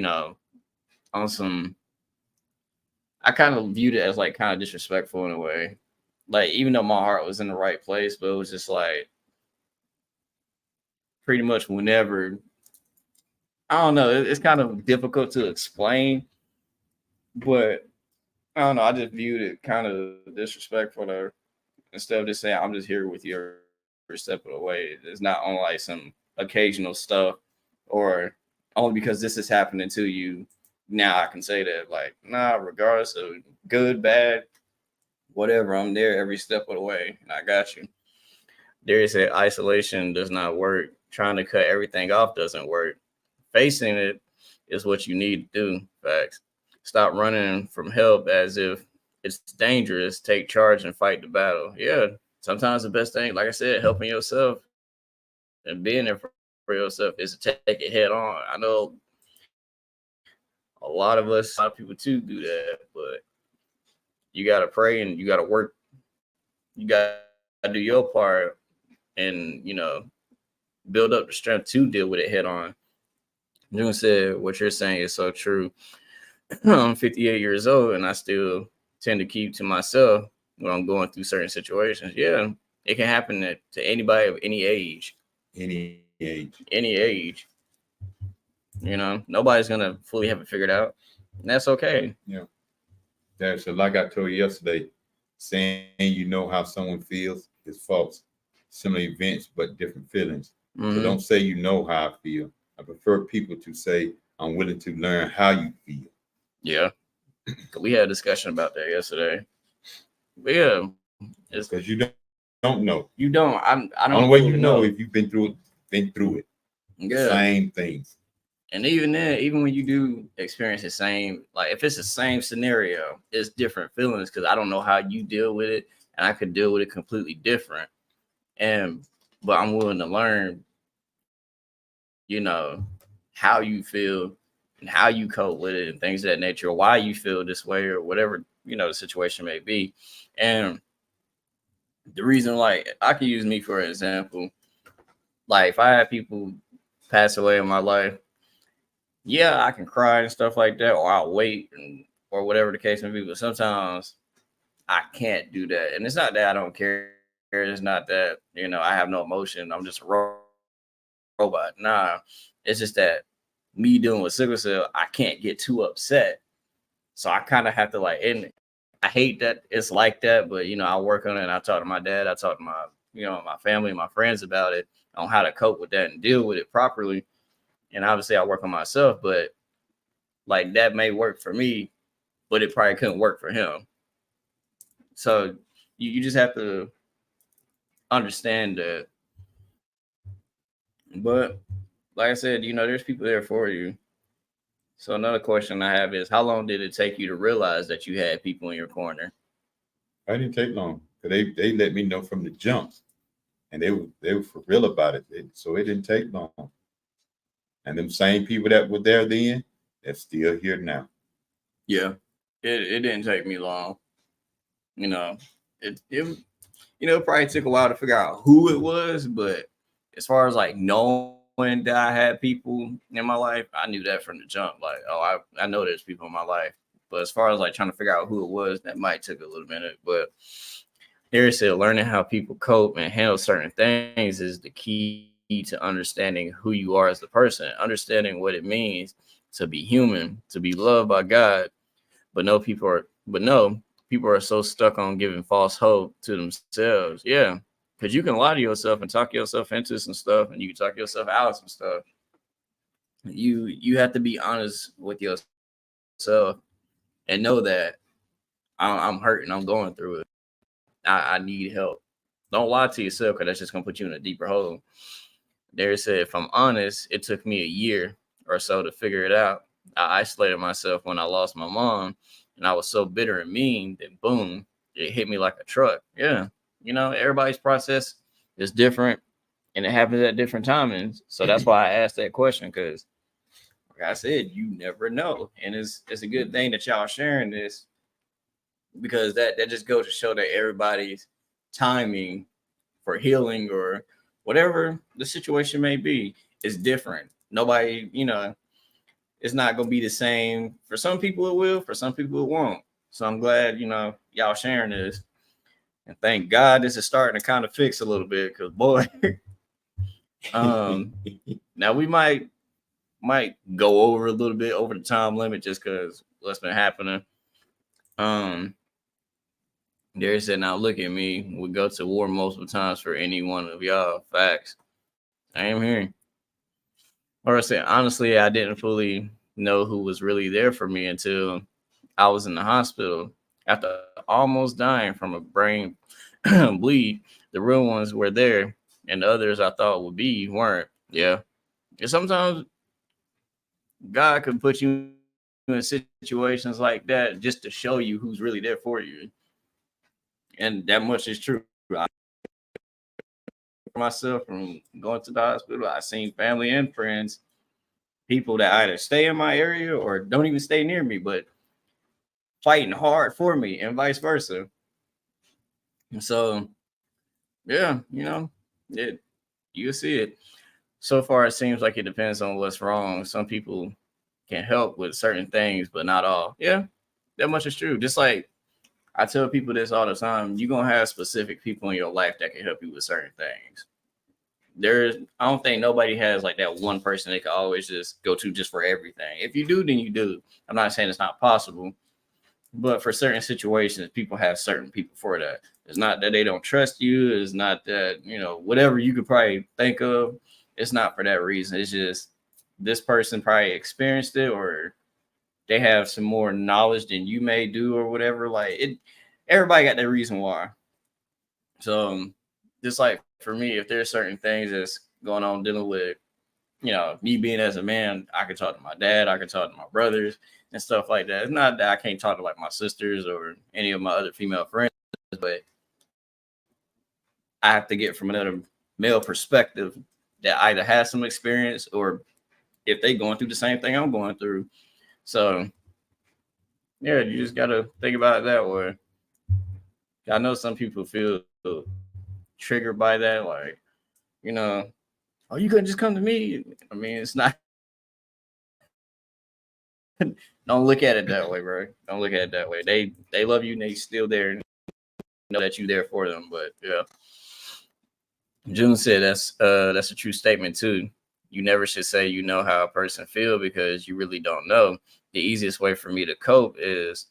on some, I kind of viewed it as like kind of disrespectful in a way. Like, even though my heart was in the right place, but it was just like pretty much whenever, I don't know, it's kind of difficult to explain, but I don't know, I just viewed it kind of disrespectful there. Instead of just saying, I'm just here with you every step of the way. It's not on like some occasional stuff or only because this is happening to you. Now I can say that, like, nah, regardless of good, bad, whatever, I'm there every step of the way and I got you. Darius said isolation does not work. Trying to cut everything off doesn't work. Facing it is what you need to do. Facts. Stop running from help as if it's dangerous. Take charge and fight the battle. Yeah. Sometimes the best thing, like I said, helping yourself and being there for yourself is to take it head on. I know a lot of people too do that, but you got to pray and you got to work. You got to do your part and, build up the strength to deal with it head on. June said, what you're saying is so true. I'm 58 years old and I still tend to keep to myself when I'm going through certain situations. Yeah, it can happen to anybody of any age. Any age. Any age. Nobody's going to fully have it figured out. And that's okay. Yeah. That's like I told you yesterday, saying you know how someone feels is false. Similar events, but different feelings. Mm-hmm. So don't say you know how I feel. I prefer people to say I'm willing to learn how you feel. Yeah. We had a discussion about that yesterday. But yeah. Because you don't know. You don't. I don't. Only way you know if you've been through it. Yeah. Same things. And even then, even when you do experience the same, like if it's the same scenario, it's different feelings because I don't know how you deal with it, and I could deal with it completely different. But I'm willing to learn, how you feel and how you cope with it and things of that nature, or why you feel this way or whatever, the situation may be. And the reason, like, I can use me for an example. Like, if I have people pass away in my life, yeah, I can cry and stuff like that, or I'll wait or whatever the case may be. But sometimes I can't do that. And it's not that I don't care. It's not that, I have no emotion. I'm just a robot. Nah, it's just that me dealing with sickle cell, I can't get too upset. So I kind of have to and I hate that it's like that, but I work on it and I talk to my dad, I talk to my, my family, my friends about it, on how to cope with that and deal with it properly. And obviously I work on myself, but like that may work for me, but it probably couldn't work for him. So you just have to understand that. But like I said, there's people there for you. So another question I have is, how long did it take you to realize that you had people in your corner? I didn't take long. They let me know from the jump, and they were for real about it. So it didn't take long. And them same people that were there then, they're still here now. Yeah, it didn't take me long. It probably took a while to figure out who it was, but as far as like knowing that I had people in my life, I knew that from the jump. Like, oh, I know there's people in my life. But as far as like trying to figure out who it was, that might take a little minute. But Harry said learning how people cope and handle certain things is the key to understanding who you are as a person, understanding what it means to be human, to be loved by God. But people are so stuck on giving false hope to themselves. Yeah. Because you can lie to yourself and talk yourself into some stuff, and you can talk yourself out of some stuff. You have to be honest with yourself and know that I'm hurting, I'm going through it. I need help. Don't lie to yourself, because that's just gonna put you in a deeper hole. Derek said, if I'm honest, it took me a year or so to figure it out. I isolated myself when I lost my mom, and I was so bitter and mean that boom, it hit me like a truck. Yeah. Everybody's process is different and it happens at different timings. So that's why I asked that question, because like I said, you never know. And it's a good thing that y'all sharing this, because that just goes to show that everybody's timing for healing or whatever the situation may be is different. Nobody, it's not gonna be the same. For some people it will, for some people it won't. So I'm glad, y'all sharing this. And thank God this is starting to kind of fix a little bit, because boy, now we might go over a little bit over the time limit just because what's been happening. There said, now look at me. We go to war multiple times for any one of y'all. Facts. I am here. Or I said, honestly, I didn't fully know who was really there for me until I was in the hospital after almost dying from a brain bleed. The real ones were there, and the others I thought would be weren't. Yeah. And sometimes God can put you in situations like that just to show you who's really there for you. And that much is true. Myself from going to the hospital, I seen family and friends, people that either stay in my area or don't even stay near me, but fighting hard for me and vice versa. And so, yeah, you'll see it. So far, it seems like it depends on what's wrong. Some people can help with certain things, but not all. Yeah, that much is true. Just like I tell people this all the time, you're going to have specific people in your life that can help you with certain things. I don't think nobody has like that one person they can always just go to just for everything. If you do, then you do. I'm not saying it's not possible, but for certain situations, people have certain people for that. It's not that they don't trust you. It's not that, whatever you could probably think of, it's not for that reason. It's just this person probably experienced it, or they have some more knowledge than you may do, or whatever. Like everybody got their reason why. So just like for me, if there's certain things that's going on dealing with, me being as a man, I can talk to my dad, I can talk to my brothers and stuff like that. It's not that I can't talk to like my sisters or any of my other female friends, but I have to get from another male perspective that either has some experience or if they going through the same thing I'm going through. So yeah, you just gotta think about it that way. I know some people feel triggered by that, like, oh, you couldn't just come to me. I mean, it's not. Don't look at it that way, bro. Don't look at it that way. They love you and they still there and know that you're there for them. But yeah. June said that's a true statement too. You never should say you know how a person feel because you really don't know. The easiest way for me to cope is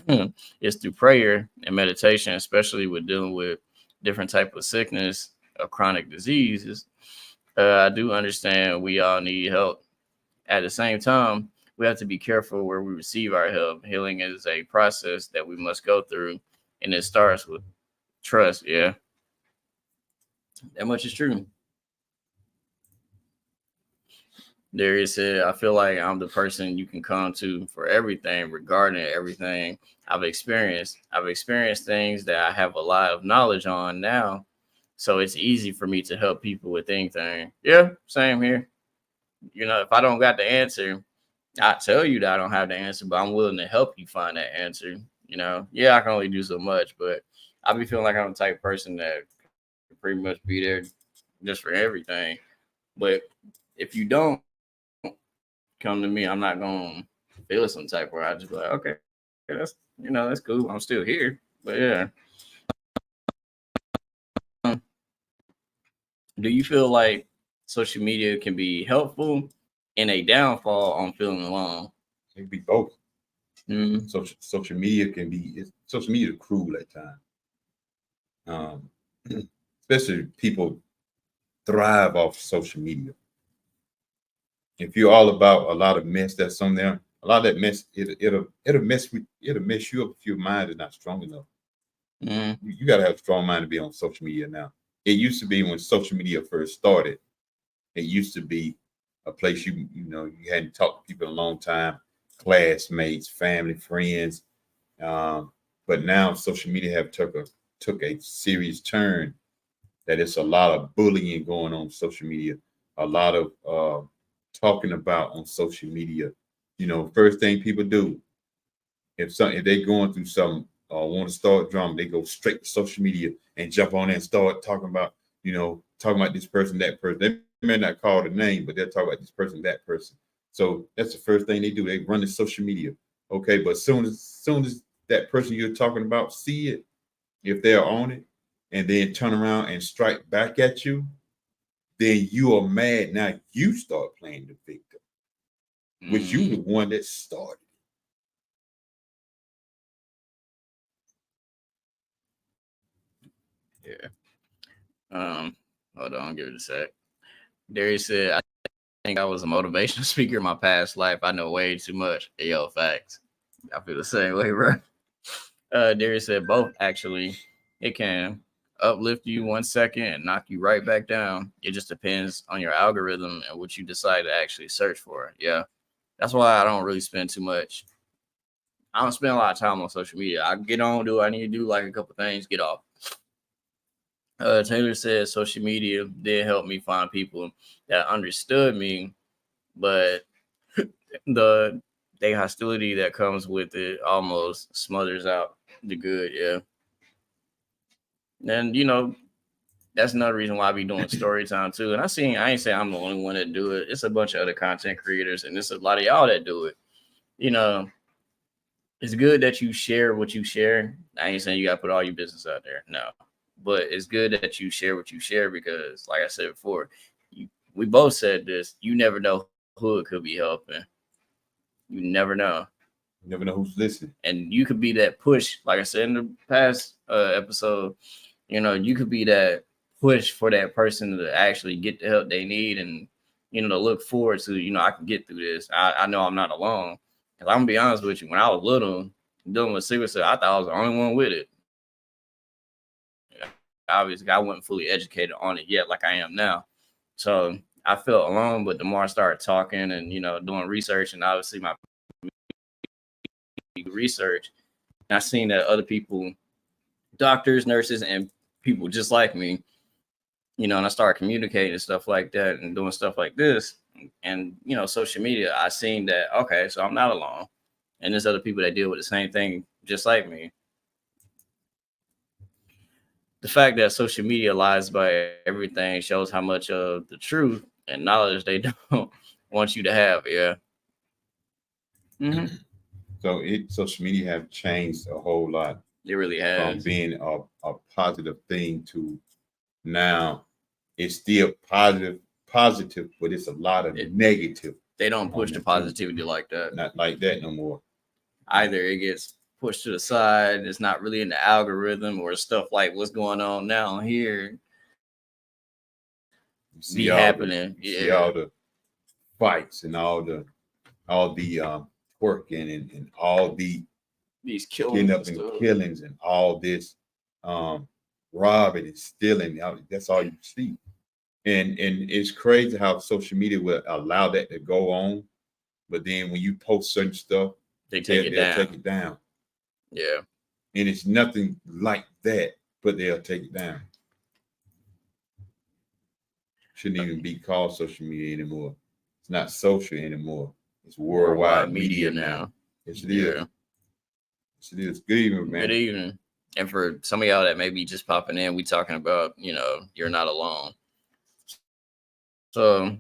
through prayer and meditation, especially with dealing with different type of sickness or chronic diseases. I do understand we all need help. At the same time, we have to be careful where we receive our help. Healing is a process that we must go through, and it starts with trust. Yeah, that much is true. There said, I feel like I'm the person you can come to for everything regarding everything I've experienced. I've experienced things that I have a lot of knowledge on now. So it's easy for me to help people with anything. Yeah, same here. If I don't got the answer, I tell you that I don't have the answer, but I'm willing to help you find that answer. Yeah, I can only do so much, but I be feeling like I'm the type of person that can pretty much be there just for everything. But if you don't come to me, I'm not gonna feel some type where I just be like, okay, that's cool. I'm still here. But yeah. Do you feel like social media can be helpful and a downfall on feeling alone? It can be both. Mm-hmm. Social media can be cruel at times. Especially people thrive off social media. If you're all about a lot of mess that's on there, a lot of that mess, it'll mess you up if your mind is not strong enough. Mm-hmm. You got to have a strong mind to be on social media now. It used to be when social media first started. It used to be a place you hadn't talked to people in a long time, classmates, family, friends. But now social media have took a serious turn. That it's a lot of bullying going on social media, a lot of talking about on social media. First thing people do if they're going through something or want to start drama, they go straight to social media and jump on there and start talking about this person, that person. They may not call the name, but they'll talk about this person, that person. So that's the first thing they do. They run the social media. Okay, but soon as that person you're talking about see it, if they're on it, and then turn around and strike back at you, then you are mad. Now you start playing the victim, which you the one that started. Yeah. Hold on, give it a sec. Darius said, I think I was a motivational speaker in my past life. I know way too much. Yo, facts. I feel the same way, bro. Darius said both actually. It can uplift you 1 second and knock you right back down. It just depends on your algorithm and what you decide to actually search for. Yeah. That's why I don't really spend too much. I don't spend a lot of time on social media. I get on, do what I need to do, like a couple things, get off. Taylor says social media did help me find people that understood me, but the hostility that comes with it almost smothers out the good. Yeah. And that's another reason why I be doing story time too. And I ain't saying I'm the only one that do it. It's a bunch of other content creators, and it's a lot of y'all that do it. It's good that you share what you share. I ain't saying you gotta put all your business out there. No. But it's good that you share what you share because, like I said before, we both said this. You never know who it could be helping. You never know. You never know who's listening. And you could be that push, like I said in the past episode, you could be that push for that person to actually get the help they need and, to look forward to, I can get through this. I know I'm not alone. Because I'm going to be honest with you, when I was little, dealing with sickle cell, I thought I was the only one with it. Obviously, I wasn't fully educated on it yet like I am now. So I felt alone, but the more I started talking and, doing research and obviously my research, and I seen that other people, doctors, nurses, and people just like me, and I started communicating and stuff like that and doing stuff like this and, social media, I seen that, okay, so I'm not alone. And there's other people that deal with the same thing just like me. The fact that social media lies about everything shows how much of the truth and knowledge they don't want you to have. Yeah. Mm-hmm. So social media have changed a whole lot. It really has. From being a positive thing to now it's still positive, but it's a lot of negative. They don't push the positivity like that. Not like that no more. Either it gets pushed to the side, it's not really in the algorithm, or stuff like what's going on now here be happening. See all the fights and all the twerking and all these killings and all this robbing and stealing. That's all you see. And it's crazy how social media will allow that to go on. But then when you post certain stuff, they'll take it down. Yeah. And it's nothing like that, but they'll take it down. Shouldn't even be called social media anymore. It's not social anymore. It's worldwide media now. Yes, it is. Yes, it is. Good evening, man. Good evening. And for some of y'all that may be just popping in, we talking about, you're not alone. So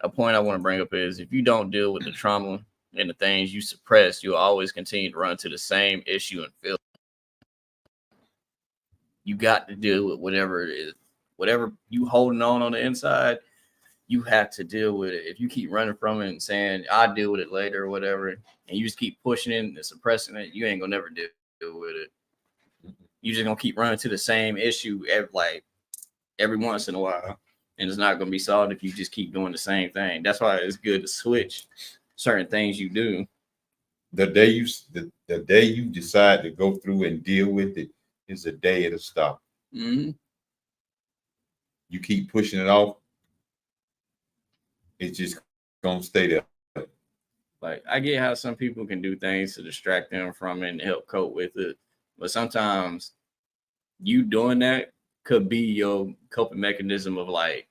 a point I want to bring up is if you don't deal with the trauma and the things you suppress, you'll always continue to run to the same issue and feel. You got to deal with whatever it is. Whatever you holding on the inside, you have to deal with it. If you keep running from it and saying, I'll deal with it later or whatever, and you just keep pushing it and suppressing it, you ain't going to never deal with it. You're just going to keep running to the same issue every once in a while. And it's not going to be solved if you just keep doing the same thing. That's why it's good to switch certain things you do. The day you decide to go through and deal with it is the day it'll stop. Mm-hmm. You keep pushing it off, it's just gonna stay there. Like, I get how some people can do things to distract them from it and help cope with it, but sometimes you doing that could be your coping mechanism of I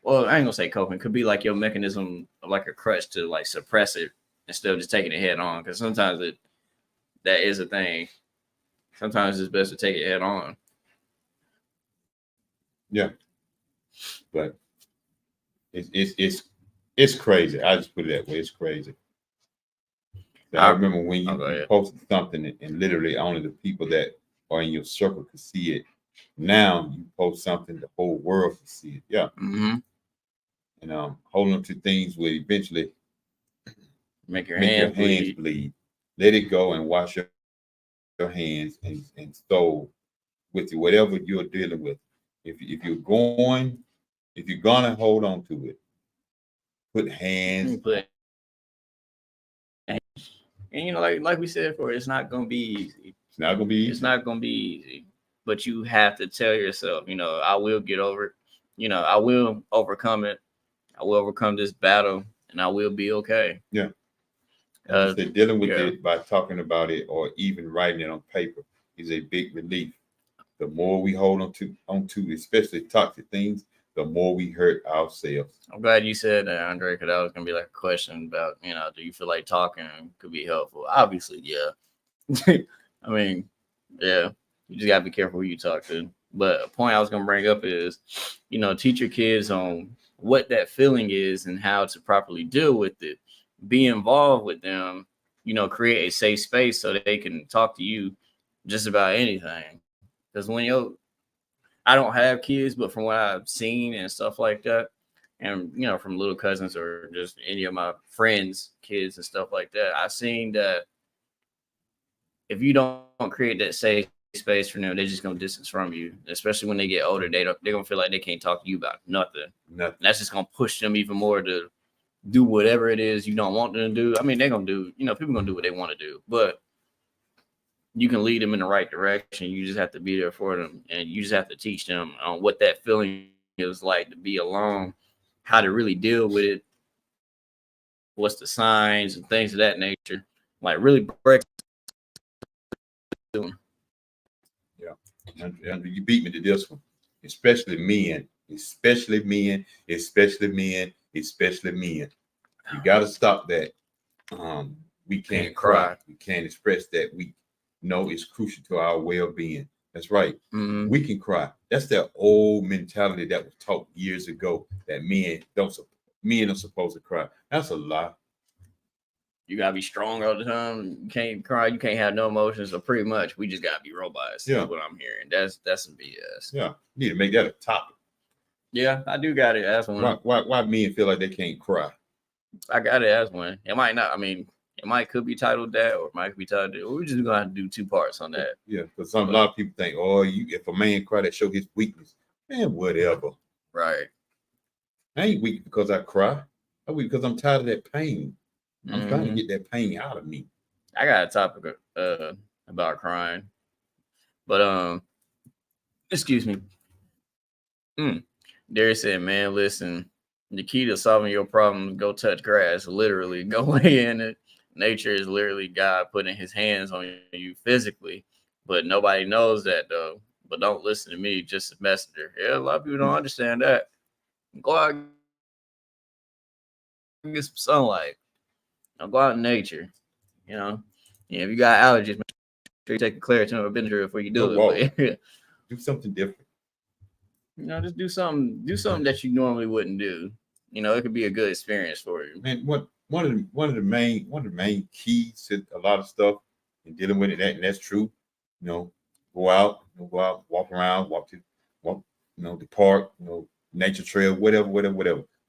ain't gonna say coping, could be like your mechanism of like a crutch to suppress it instead of just taking it head on. Because sometimes that is a thing. Sometimes it's best to take it head on. Yeah, but it's It's crazy. I just put it that way. It's crazy. I remember when you posted something and literally only the people that are in your circle could see it. Now you post something, the whole world can see it. Yeah. Mm-hmm. And holding on to things will eventually make your hands bleed. Let it go and wash your hands and so with you, whatever you're dealing with. If you're gonna hold on to it, put hands. And like we said before, it's not gonna be easy. It's not gonna be easy. It's not gonna be easy. But you have to tell yourself, I will get over it. I will overcome it. I will overcome this battle, and I will be okay. Yeah. Dealing with it by talking about it or even writing it on paper is a big relief. The more we hold on to especially toxic things, the more we hurt ourselves. I'm glad you said that, Andre, because that was gonna be like a question about, do you feel like talking could be helpful? Obviously, yeah. I mean, yeah. You just gotta be careful who you talk to. But a point I was gonna bring up is, teach your kids on what that feeling is and how to properly deal with it. Be involved with them, create a safe space so that they can talk to you just about anything. Because I don't have kids, but from what I've seen and stuff like that, and from little cousins or just any of my friends' kids and stuff like that, I've seen that if you don't create that safe space for them, they're just gonna distance from you. Especially when they get older, they're gonna feel like they can't talk to you about nothing. That's just gonna push them even more to do whatever it is you don't want them to do. I mean, they're gonna do, people gonna do what they want to do, but you can lead them in the right direction. You just have to be there for them, and you just have to teach them on what that feeling is like to be alone, how to really deal with it, what's the signs and things of that nature. Like really break. Yeah, and you beat me to this one, especially men. You got to stop that. We can't cry. We can't express that. We know it's crucial to our well-being. That's right. Mm-hmm. We can cry. That's that old mentality that was taught years ago that men are supposed to cry. That's a lie. You gotta be strong all the time. You can't cry. You can't have no emotions. So pretty much, we just gotta be robots. Yeah, that's what I'm hearing. That's some BS. Yeah, you need to make that a topic. Yeah, I do got it as one. Why men feel like they can't cry? I got it as one. It might not. I mean, could be titled that, or it might be titled. We're just gonna have to do 2 parts on that. Yeah, because a lot of people think, if a man cry, that show his weakness. Man, whatever. Right. I ain't weak because I cry. I'm weak because I'm tired of that pain. I'm trying to get that pain out of me. I got a topic about crying, but excuse me. Derek said, "Man, listen. The key to solving your problems: go touch grass. Literally, go lay in it. Nature is literally God putting His hands on you physically, but nobody knows that though. But don't listen to me, just a messenger. Yeah, a lot of people don't understand that. Go out, and get some sunlight." Go out in nature, Yeah, if you got allergies, make sure you take a Claritin or a Benadryl before you do it. Do something different. Just do something that you normally wouldn't do. It could be a good experience for you. Man, one of the main keys to a lot of stuff and dealing with it, and that's true. Go out, walk around, walk the park, nature trail, whatever,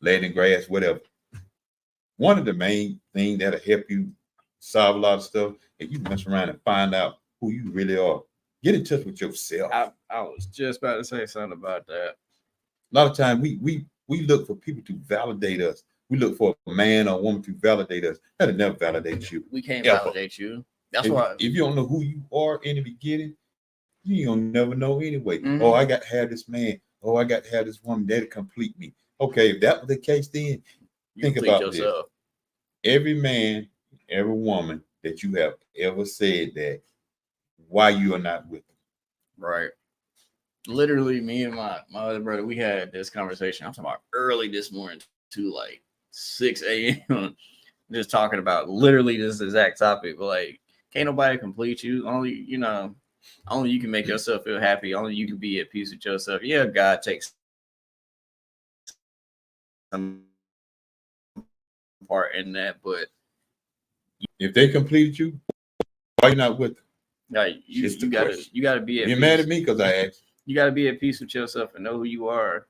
lay in the grass, whatever. One of the main things that'll help you solve a lot of stuff, if you mess around and find out who you really are. Get in touch with yourself. I was just about to say something about that. A lot of times we look for people to validate us. We look for a man or a woman to validate us. That'll never validate you. We can't validate you. That's why. If you don't know who you are in the beginning, you ain't gonna never know anyway. Mm-hmm. I got to have this man. I got to have this woman. That'll complete me. Okay, if that was the case, then think about yourself. Every man, every woman that you have ever said that, why you are not with them. Right. Literally, me and my other brother, we had this conversation. I'm talking about early this morning to like 6 a.m. just talking about literally this exact topic. But like, can't nobody complete you. Only you can make yourself feel happy. Only you can be at peace with yourself. Yeah, God takes some part in that, but If they completed you, why you not with them? like you, It's the you gotta be at You're peace. mad at me because I asked. You gotta be at peace with yourself and know who you are.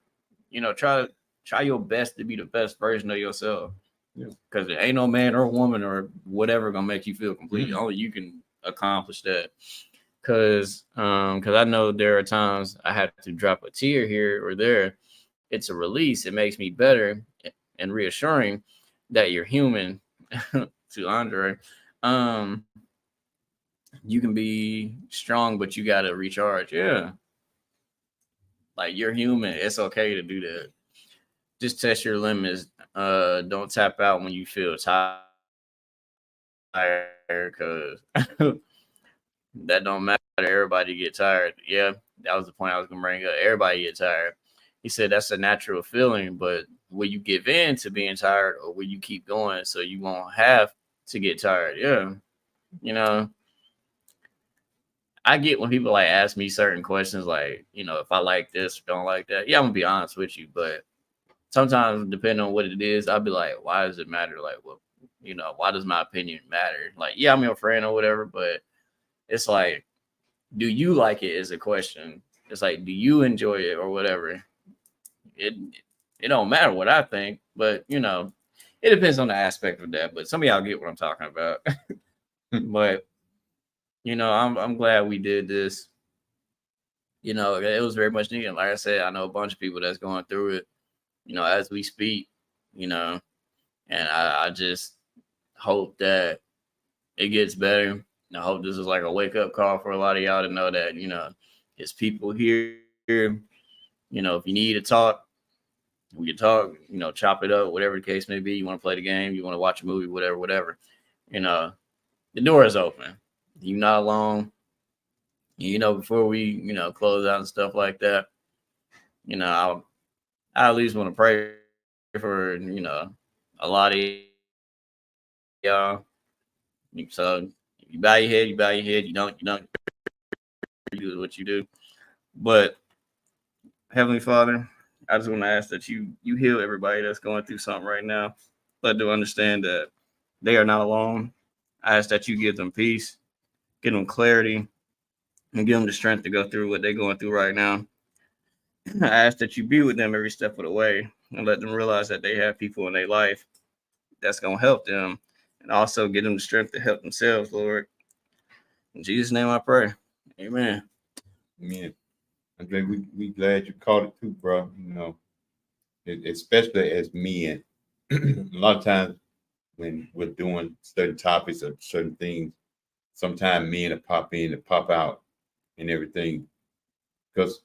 You know, try your best to be the best version of yourself. Yeah. Because there ain't no man or woman or whatever gonna make you feel complete. Mhm. Only you can accomplish that. Cause I know there are times I have to drop a tear here or there. It's a release. It makes me better and reassuring that you're human. To Andre, um, you can be strong, but you gotta recharge. Yeah, like you're human. It's okay to do that. Just test your limits. Don't tap out when you feel tired, because that don't matter. Everybody get tired. Yeah, that was the point I was gonna bring up. Everybody get tired. He said that's a natural feeling, but will you give in to being tired, or will you keep going so you won't have to get tired? Yeah, you know, I get when people like ask me certain questions, like, you know, if I like this or don't like that. Yeah, I'm gonna be honest with you, but sometimes depending on what it is, I'll be like, why does it matter? Like, well, you know, why does my opinion matter? Like, yeah, I'm your friend or whatever, but it's like, do you like it is a question. It's like, do you enjoy it or whatever? It it don't matter what I think, but you know, it depends on the aspect of that. But some of y'all get what I'm talking about. But you know, I'm glad we did this. You know, it was very much needed. Like I said, I know a bunch of people that's going through it, you know, as we speak, you know, and I just hope that it gets better. I hope this is like a wake up call for a lot of y'all to know that, you know, it's people here. You know, if you need to talk, we can talk, you know, chop it up, whatever the case may be. You want to play the game, you want to watch a movie, whatever. You know, the door is open. You're not alone. You know, before we, you know, close out and stuff like that, you know, I at least want to pray for, you know, a lot of y'all. So if you bow your head, you bow your head. You don't, you do what you do. But Heavenly Father, I just want to ask that you heal everybody that's going through something right now. Let them understand that they are not alone. I ask that you give them peace, give them clarity, and give them the strength to go through what they're going through right now. I ask that you be with them every step of the way and let them realize that they have people in their life that's going to help them, and also give them the strength to help themselves, Lord. In Jesus' name I pray. Amen. Man, I'm glad we glad you caught it too, bro. You know, especially as men, a lot of times when we're doing certain topics or certain things, sometimes men will pop in and pop out and everything because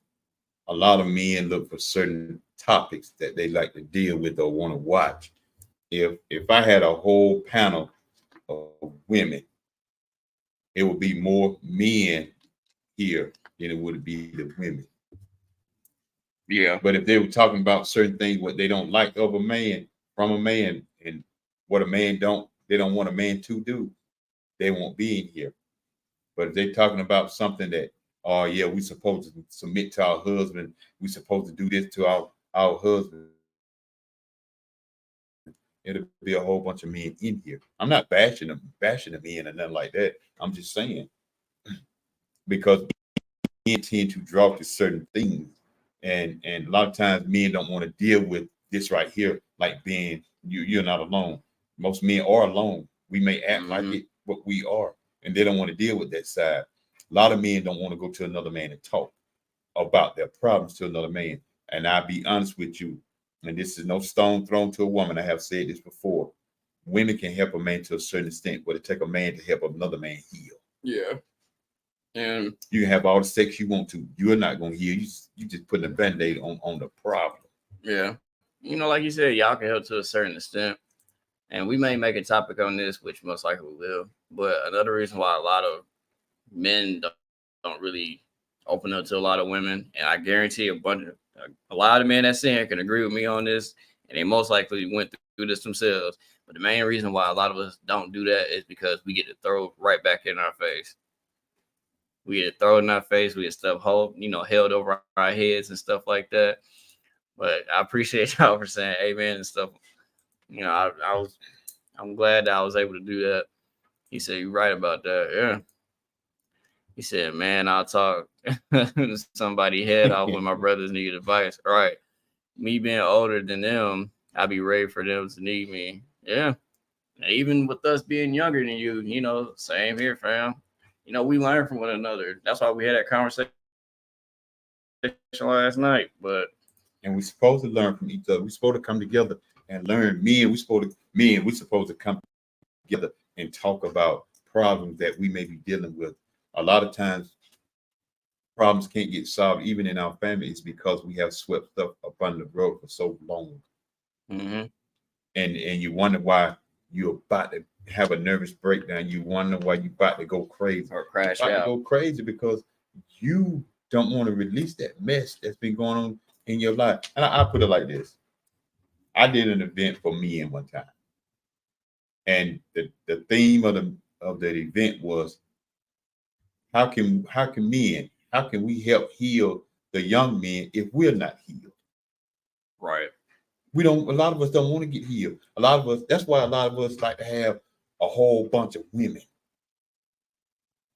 a lot of men look for certain topics that they like to deal with or want to watch. If I had a whole panel of women, it would be more men here than it would be the women. Yeah. But if they were talking about certain things, what they don't like of a man, from a man, and what a man they don't want a man to do, they won't be in here. But if they're talking about something that, oh yeah, we supposed to submit to our husband, we supposed to do this to our husband, it'll be a whole bunch of men in here. I'm not bashing the men or nothing like that. I'm just saying because men tend to draw to certain things, and a lot of times men don't want to deal with this right here, like being you're not alone. Most men are alone. We may act like it, but we are, and they don't want to deal with that side. A lot of men don't want to go to another man and talk about their problems to another man. And I'll be honest with you, and this is no stone thrown to a woman. I have said this before. Women can help a man to a certain extent, but it take a man to help another man heal. Yeah. And you can have all the sex you want to. You're not going to heal. You just putting a band-aid on the problem. Yeah. You know, like you said, y'all can help to a certain extent. And we may make a topic on this, which most likely we will. But another reason why a lot of men don't really open up to a lot of women, and I guarantee a lot of men that's in here can agree with me on this, and they most likely went through this themselves. But the main reason why a lot of us don't do that is because we get to throw right back in our face. We get to throw it in our face. We get stuff held over our heads and stuff like that. But I appreciate y'all for saying amen and stuff. You know, I'm glad that I was able to do that. He said, "You're right about that." Yeah. He said, "Man, I'll talk somebody head off when my brothers need advice." All right. Me being older than them, I'll be ready for them to need me. Yeah. Even with us being younger than you, same here, fam. We learn from one another. That's why we had that conversation last night. But And we're supposed to learn from each other. We're supposed to come together and learn. We're supposed to come together and talk about problems that we may be dealing with. A lot of times problems can't get solved even in our family is because we have swept stuff up under the rug for so long. mm-hmm. And you wonder why you're about to have a nervous breakdown. You wonder why you're about to go crazy Or crash you're about out. to go crazy because you don't want to release that mess that's been going on in your life. And I put it like this. I did an event for men one time. And the theme of that event was how can we help heal the young men if we're not healed? Right. A lot of us don't want to get healed. That's why a lot of us like to have a whole bunch of women.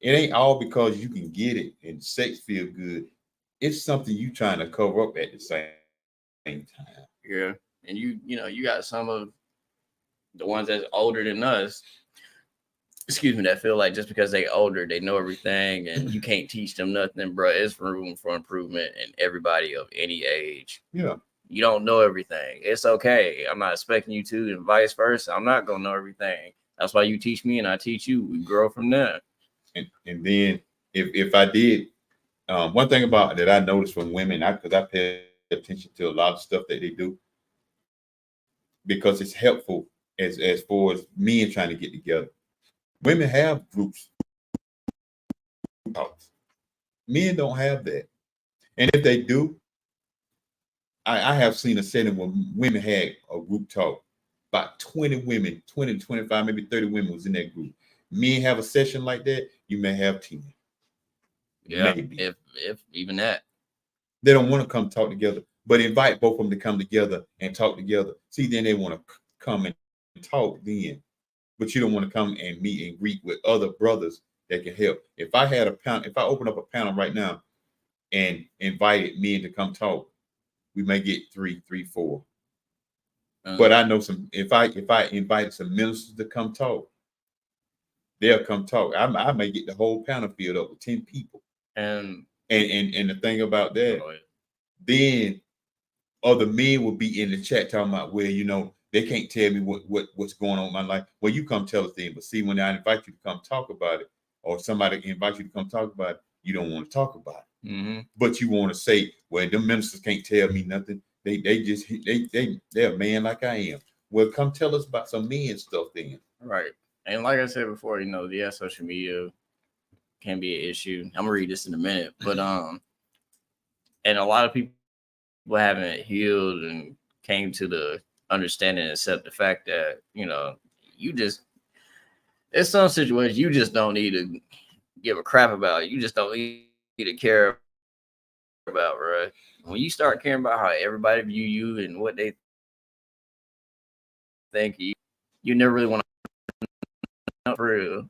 It ain't all because you can get it and sex feel good. It's something you trying to cover up at the same time. Yeah. And you got some of the ones that's older than us, that feel like just because they older, they know everything and you can't teach them nothing, bro. It's room for improvement in everybody of any age. Yeah. You don't know everything. It's okay. I'm not expecting you to, and vice versa. I'm not gonna know everything. That's why you teach me and I teach you. We grow from there. And then if I did, one thing about that I noticed from women, because I pay attention to a lot of stuff that they do, because it's helpful as far as men trying to get together. Women have groups. Men don't have that. And if they do, I have seen a setting where women had a group talk. About 20 women, 20 to 25, maybe 30 women was in that group. Men have a session like that, you may have 10. Yeah, maybe. If even that. They don't want to come talk together, but invite both of them to come together and talk together. See, then they want to come and talk then. But you don't want to come and meet and greet with other brothers that can help. If I open up a panel right now and invited men to come talk, we may get three, 4. But I know if I invite some ministers to come talk, they'll come talk. I may get the whole panel filled up with 10 people. And the thing about that, then other men will be in the chat talking about, well, they can't tell me what's going on in my life. Well, you come tell us then. But see, when I invite you to come talk about it, or somebody invite you to come talk about it, you don't want to talk about it. Mm-hmm. But you want to say, well, them ministers can't tell me nothing. They're a man like I am. Well, come tell us about some men stuff then. Right. And like I said before, social media can be an issue. I'm gonna read this in a minute, but and a lot of people haven't healed and came to the understanding and accept the fact that it's some situations you just don't need to give a crap about. You just don't need to care about, right? When you start caring about how everybody view you and what they think you never really want to know for real.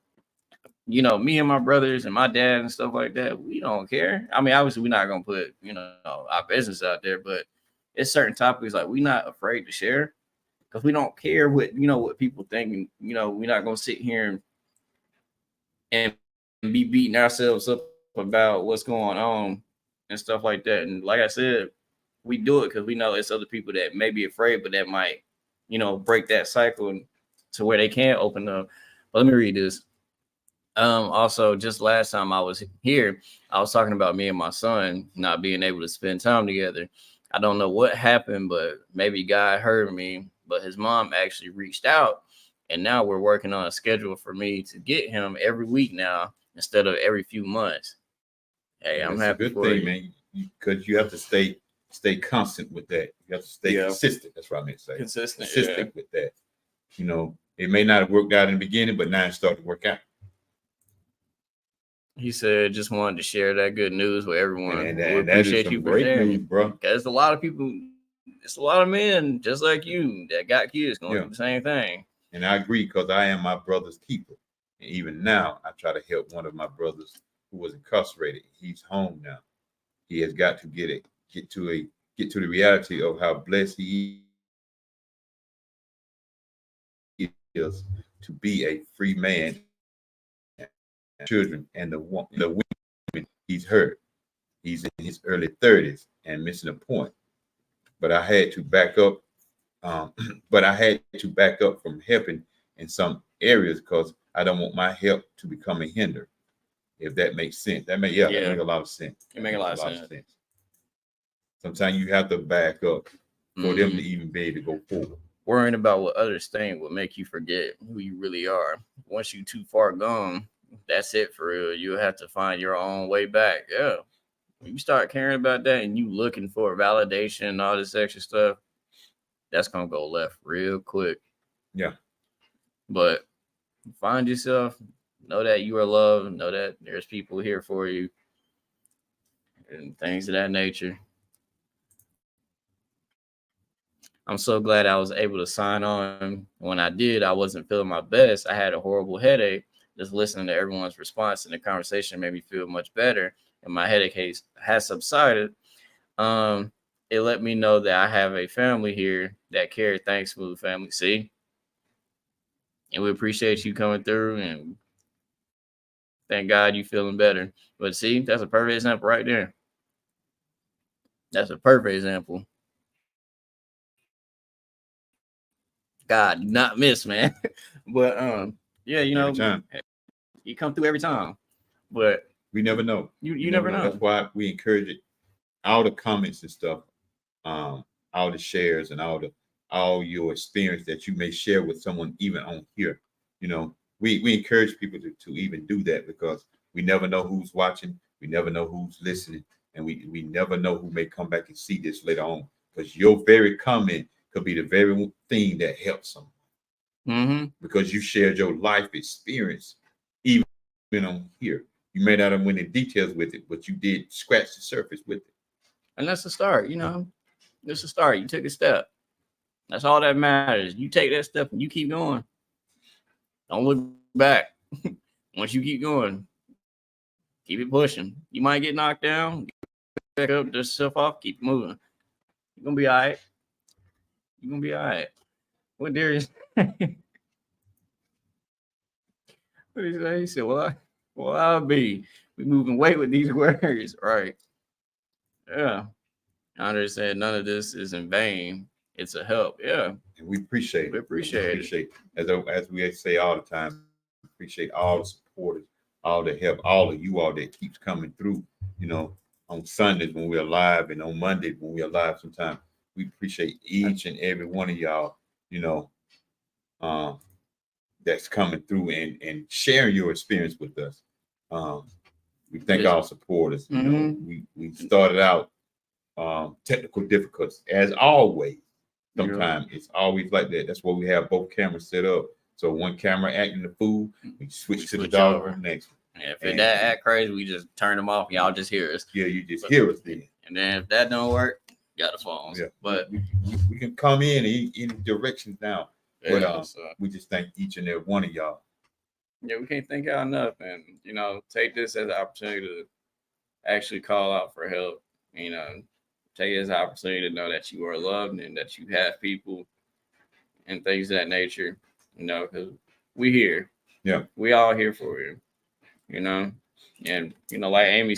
Me and my brothers and my dad and stuff like that, we don't care. I mean, obviously we're not gonna put, our business out there, but it's certain topics like we're not afraid to share because we don't care what people think. And, we're not gonna sit here and be beating ourselves up about what's going on and stuff like that. And like I said, we do it because we know it's other people that may be afraid, but that might, break that cycle to where they can open up. But let me read this. Also, just last time I was here, I was talking about me and my son not being able to spend time together. I don't know what happened, but maybe God heard me. But his mom actually reached out, and now we're working on a schedule for me to get him every week now instead of every few months. Hey, I'm happy for you, man, because you have to stay constant with that. You have to stay consistent. That's what I meant to say. Consistent with that. It may not have worked out in the beginning, but now it's starting to work out. He said, just wanted to share that good news with everyone. And we appreciate you for sharing, news, bro. Because a lot of people, it's a lot of men just like you that got kids going through the same thing. And I agree because I am my brother's keeper. And even now, I try to help one of my brothers who was incarcerated. He's home now. He has got to get to the reality of how blessed he is to be a free man, children, and the women he's hurt. He's in his early 30s and missing a point. But I had to back up. But I had to back up from helping in some areas because I don't want my help to become a hinder. If that makes sense, that make a lot of sense. It make a lot of sense. Sometimes you have to back up for them to even be able to go forward. Worrying about what others think will make you forget who you really are. Once you too far gone, that's it for real. You'll have to find your own way back. Yeah. When you start caring about that and you looking for validation and all this extra stuff, that's gonna go left real quick. Yeah. But find yourself, know that you are loved, know that there's people here for you, and things of that nature. I'm so glad I was able to sign on. When I did, I wasn't feeling my best. I had a horrible headache. Just listening to everyone's response and the conversation made me feel much better, and my headache has subsided. It let me know that I have a family here that care. Thanks, Smooth Family. See? And we appreciate you coming through, and thank God you feeling better. But see, that's a perfect example right there. That's a perfect example. God, not miss, man. But yeah, you know, you come through every time. But we never know. You never know. That's why we encourage it. All the comments and stuff, all the shares and all your experience that you may share with someone even on here. You know, we encourage people to even do that because we never know who's watching, we never know who's listening, and we never know who may come back and see this later on. Because your very comment could be the very thing that helps someone. Mm-hmm. Because you shared your life experience, even on here. You may not have went in details with it, but you did scratch the surface with it. And that's the start, you know. That's the start. You took a step. That's all that matters. You take that step and you keep going. Don't look back. Once you keep going, keep it pushing. You might get knocked down, back up, dust yourself off, keep moving. You're gonna be all right. You're gonna be all right. What Darius? What did he say? He said, well, I'll be. We moving weight with these words, right? Yeah. Andre said none of this is in vain. It's a help. Yeah. And we appreciate it. We appreciate it. As we say all the time, appreciate all the supporters, all the help, all of you all that keeps coming through, you know, on Sundays when we're live and on Mondays when we're live sometimes. We appreciate each and every one of y'all, you know, that's coming through and sharing your experience with us. We thank our supporters. You know, we started out technical difficulties as always. Sometimes it's always like that. That's why we have both cameras set up. So one camera acting the fool, we switch to the dog over. Next one. Yeah, if that act crazy, we just turn them off. Y'all just hear us. Yeah, you just hear us then. And then if that don't work, got the phones. Yeah. But we can come in directions now. But we just thank each and every one of y'all. Yeah, we can't thank y'all enough. And, you know, take this as an opportunity to actually call out for help. You know, take it as an opportunity to know that you are loved and that you have people and things of that nature. You know, because we here. Yeah. We all here for you. You know, and, you know, like Amy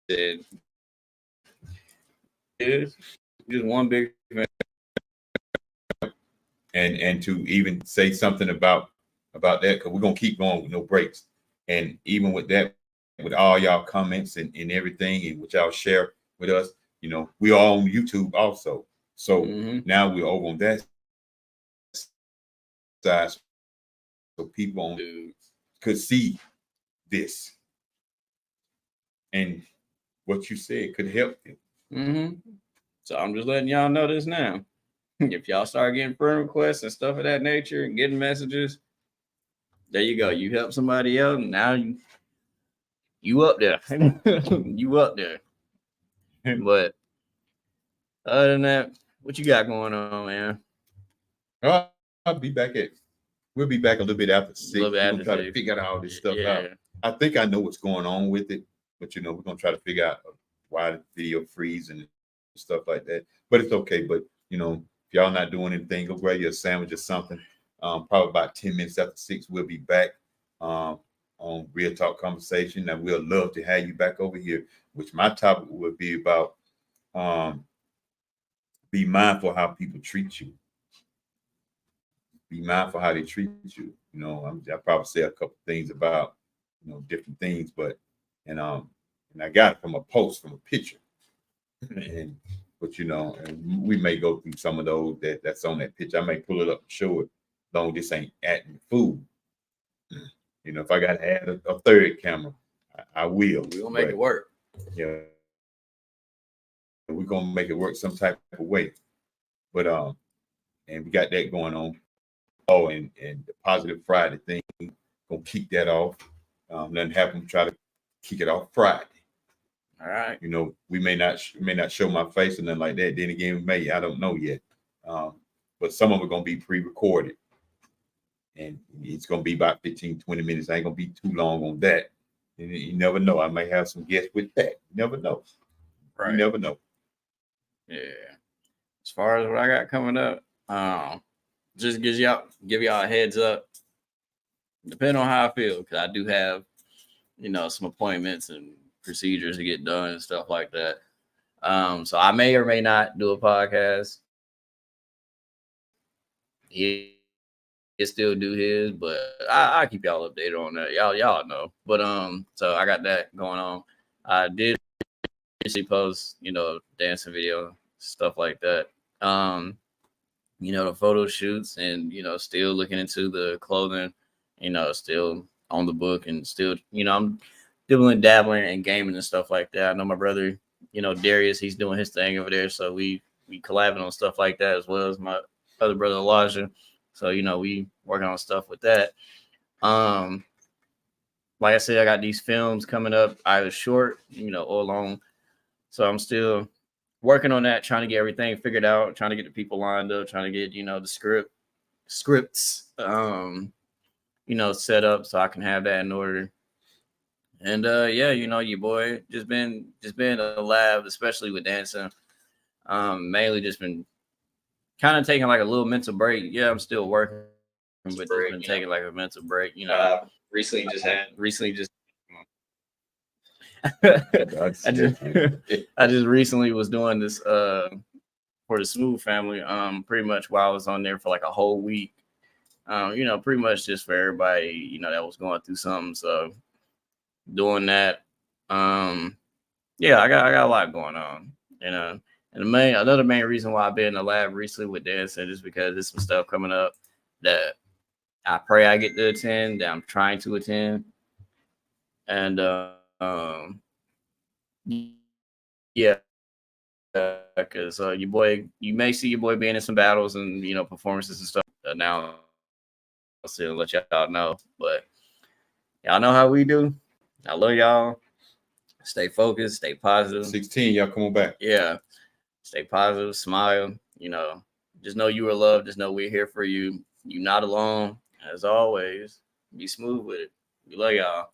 said, it's just one big event. And to even say something about that, because we're gonna keep going with no breaks. And even with that, with all y'all comments and everything and what y'all share with us, you know, we are on YouTube also. So now we're over on that side, so people could see this and what you said could help them. So I'm just letting y'all know this now. If y'all start getting friend requests and stuff of that nature and getting messages, there you go. You help somebody else, and now you up there. You up there. But other than that, What you got going on, man? I'll be back we'll be back a little bit after 6. little bit We're gonna after try to 6. figure out all this stuff Yeah. out. I think I know what's going on with it, but we're gonna try to figure out why the video freezing and stuff like that. But it's okay. But if y'all not doing anything, go grab you a sandwich or something. Probably about 10 minutes after 6, we'll be back on Real Talk Conversation, and we'll love to have you back over here. Which my topic will be about be mindful how people treat you. Be mindful how they treat you. I'll probably say a couple things about different things, but and I got it from a post, from a picture, but and we may go through some of those that's on that picture. I may pull it up and show it. Long this ain't adding food. If I got to add a third camera, I will. We'll make it work. Yeah, we're gonna make it work some type of way. But and we got that going on. Oh, and the Positive Friday thing, gonna kick that off. Nothing happen. Try to kick it off Friday. All right. We may not show my face or nothing like that. Then again, we may. I don't know yet. But some of them are gonna be pre-recorded, and it's gonna be about 15, 20 minutes. I ain't gonna be too long on that. And you never know. I may have some guests with that. You never know. Right. You never know. Yeah. As far as what I got coming up, just give y'all a heads up. Depending on how I feel, because I do have, some appointments and procedures to get done and stuff like that. So I may or may not do a podcast. He still do his, but I keep y'all updated on that. Y'all know. But so I got that going on. I did recently post, dancing video, stuff like that. The photo shoots and still looking into the clothing, still on the book, and still, I'm dabbling in gaming and stuff like that. I know my brother, Darius, he's doing his thing over there. So we collabing on stuff like that, as well as my other brother Elijah. So, we working on stuff with that. Like I said, I got these films coming up, either short, or long. So I'm still working on that, trying to get everything figured out, trying to get the people lined up, trying to get, the scripts, set up so I can have that in order. And your boy just been in the lab, especially with dancing. Mainly just been kind of taking like a little mental break. Yeah, I'm still working, but just been taking like a mental break. Recently just I just recently was doing this for the Smooth family. Pretty much while I was on there for like a whole week. Pretty much just for everybody, that was going through something. So doing that. I got a lot going on. And another main reason why I've been in the lab recently with dancing is because there's some stuff coming up that I pray I get to attend, that I'm trying to attend. And because you may see your boy being in some battles and performances and stuff. Now I'll still let y'all know, but y'all know how we do. I love y'all. Stay focused, stay positive. 16, y'all come on back. Yeah, stay positive, smile. Just know you are loved. Just know we're here for you. You're not alone. As always, be smooth with it. We love y'all.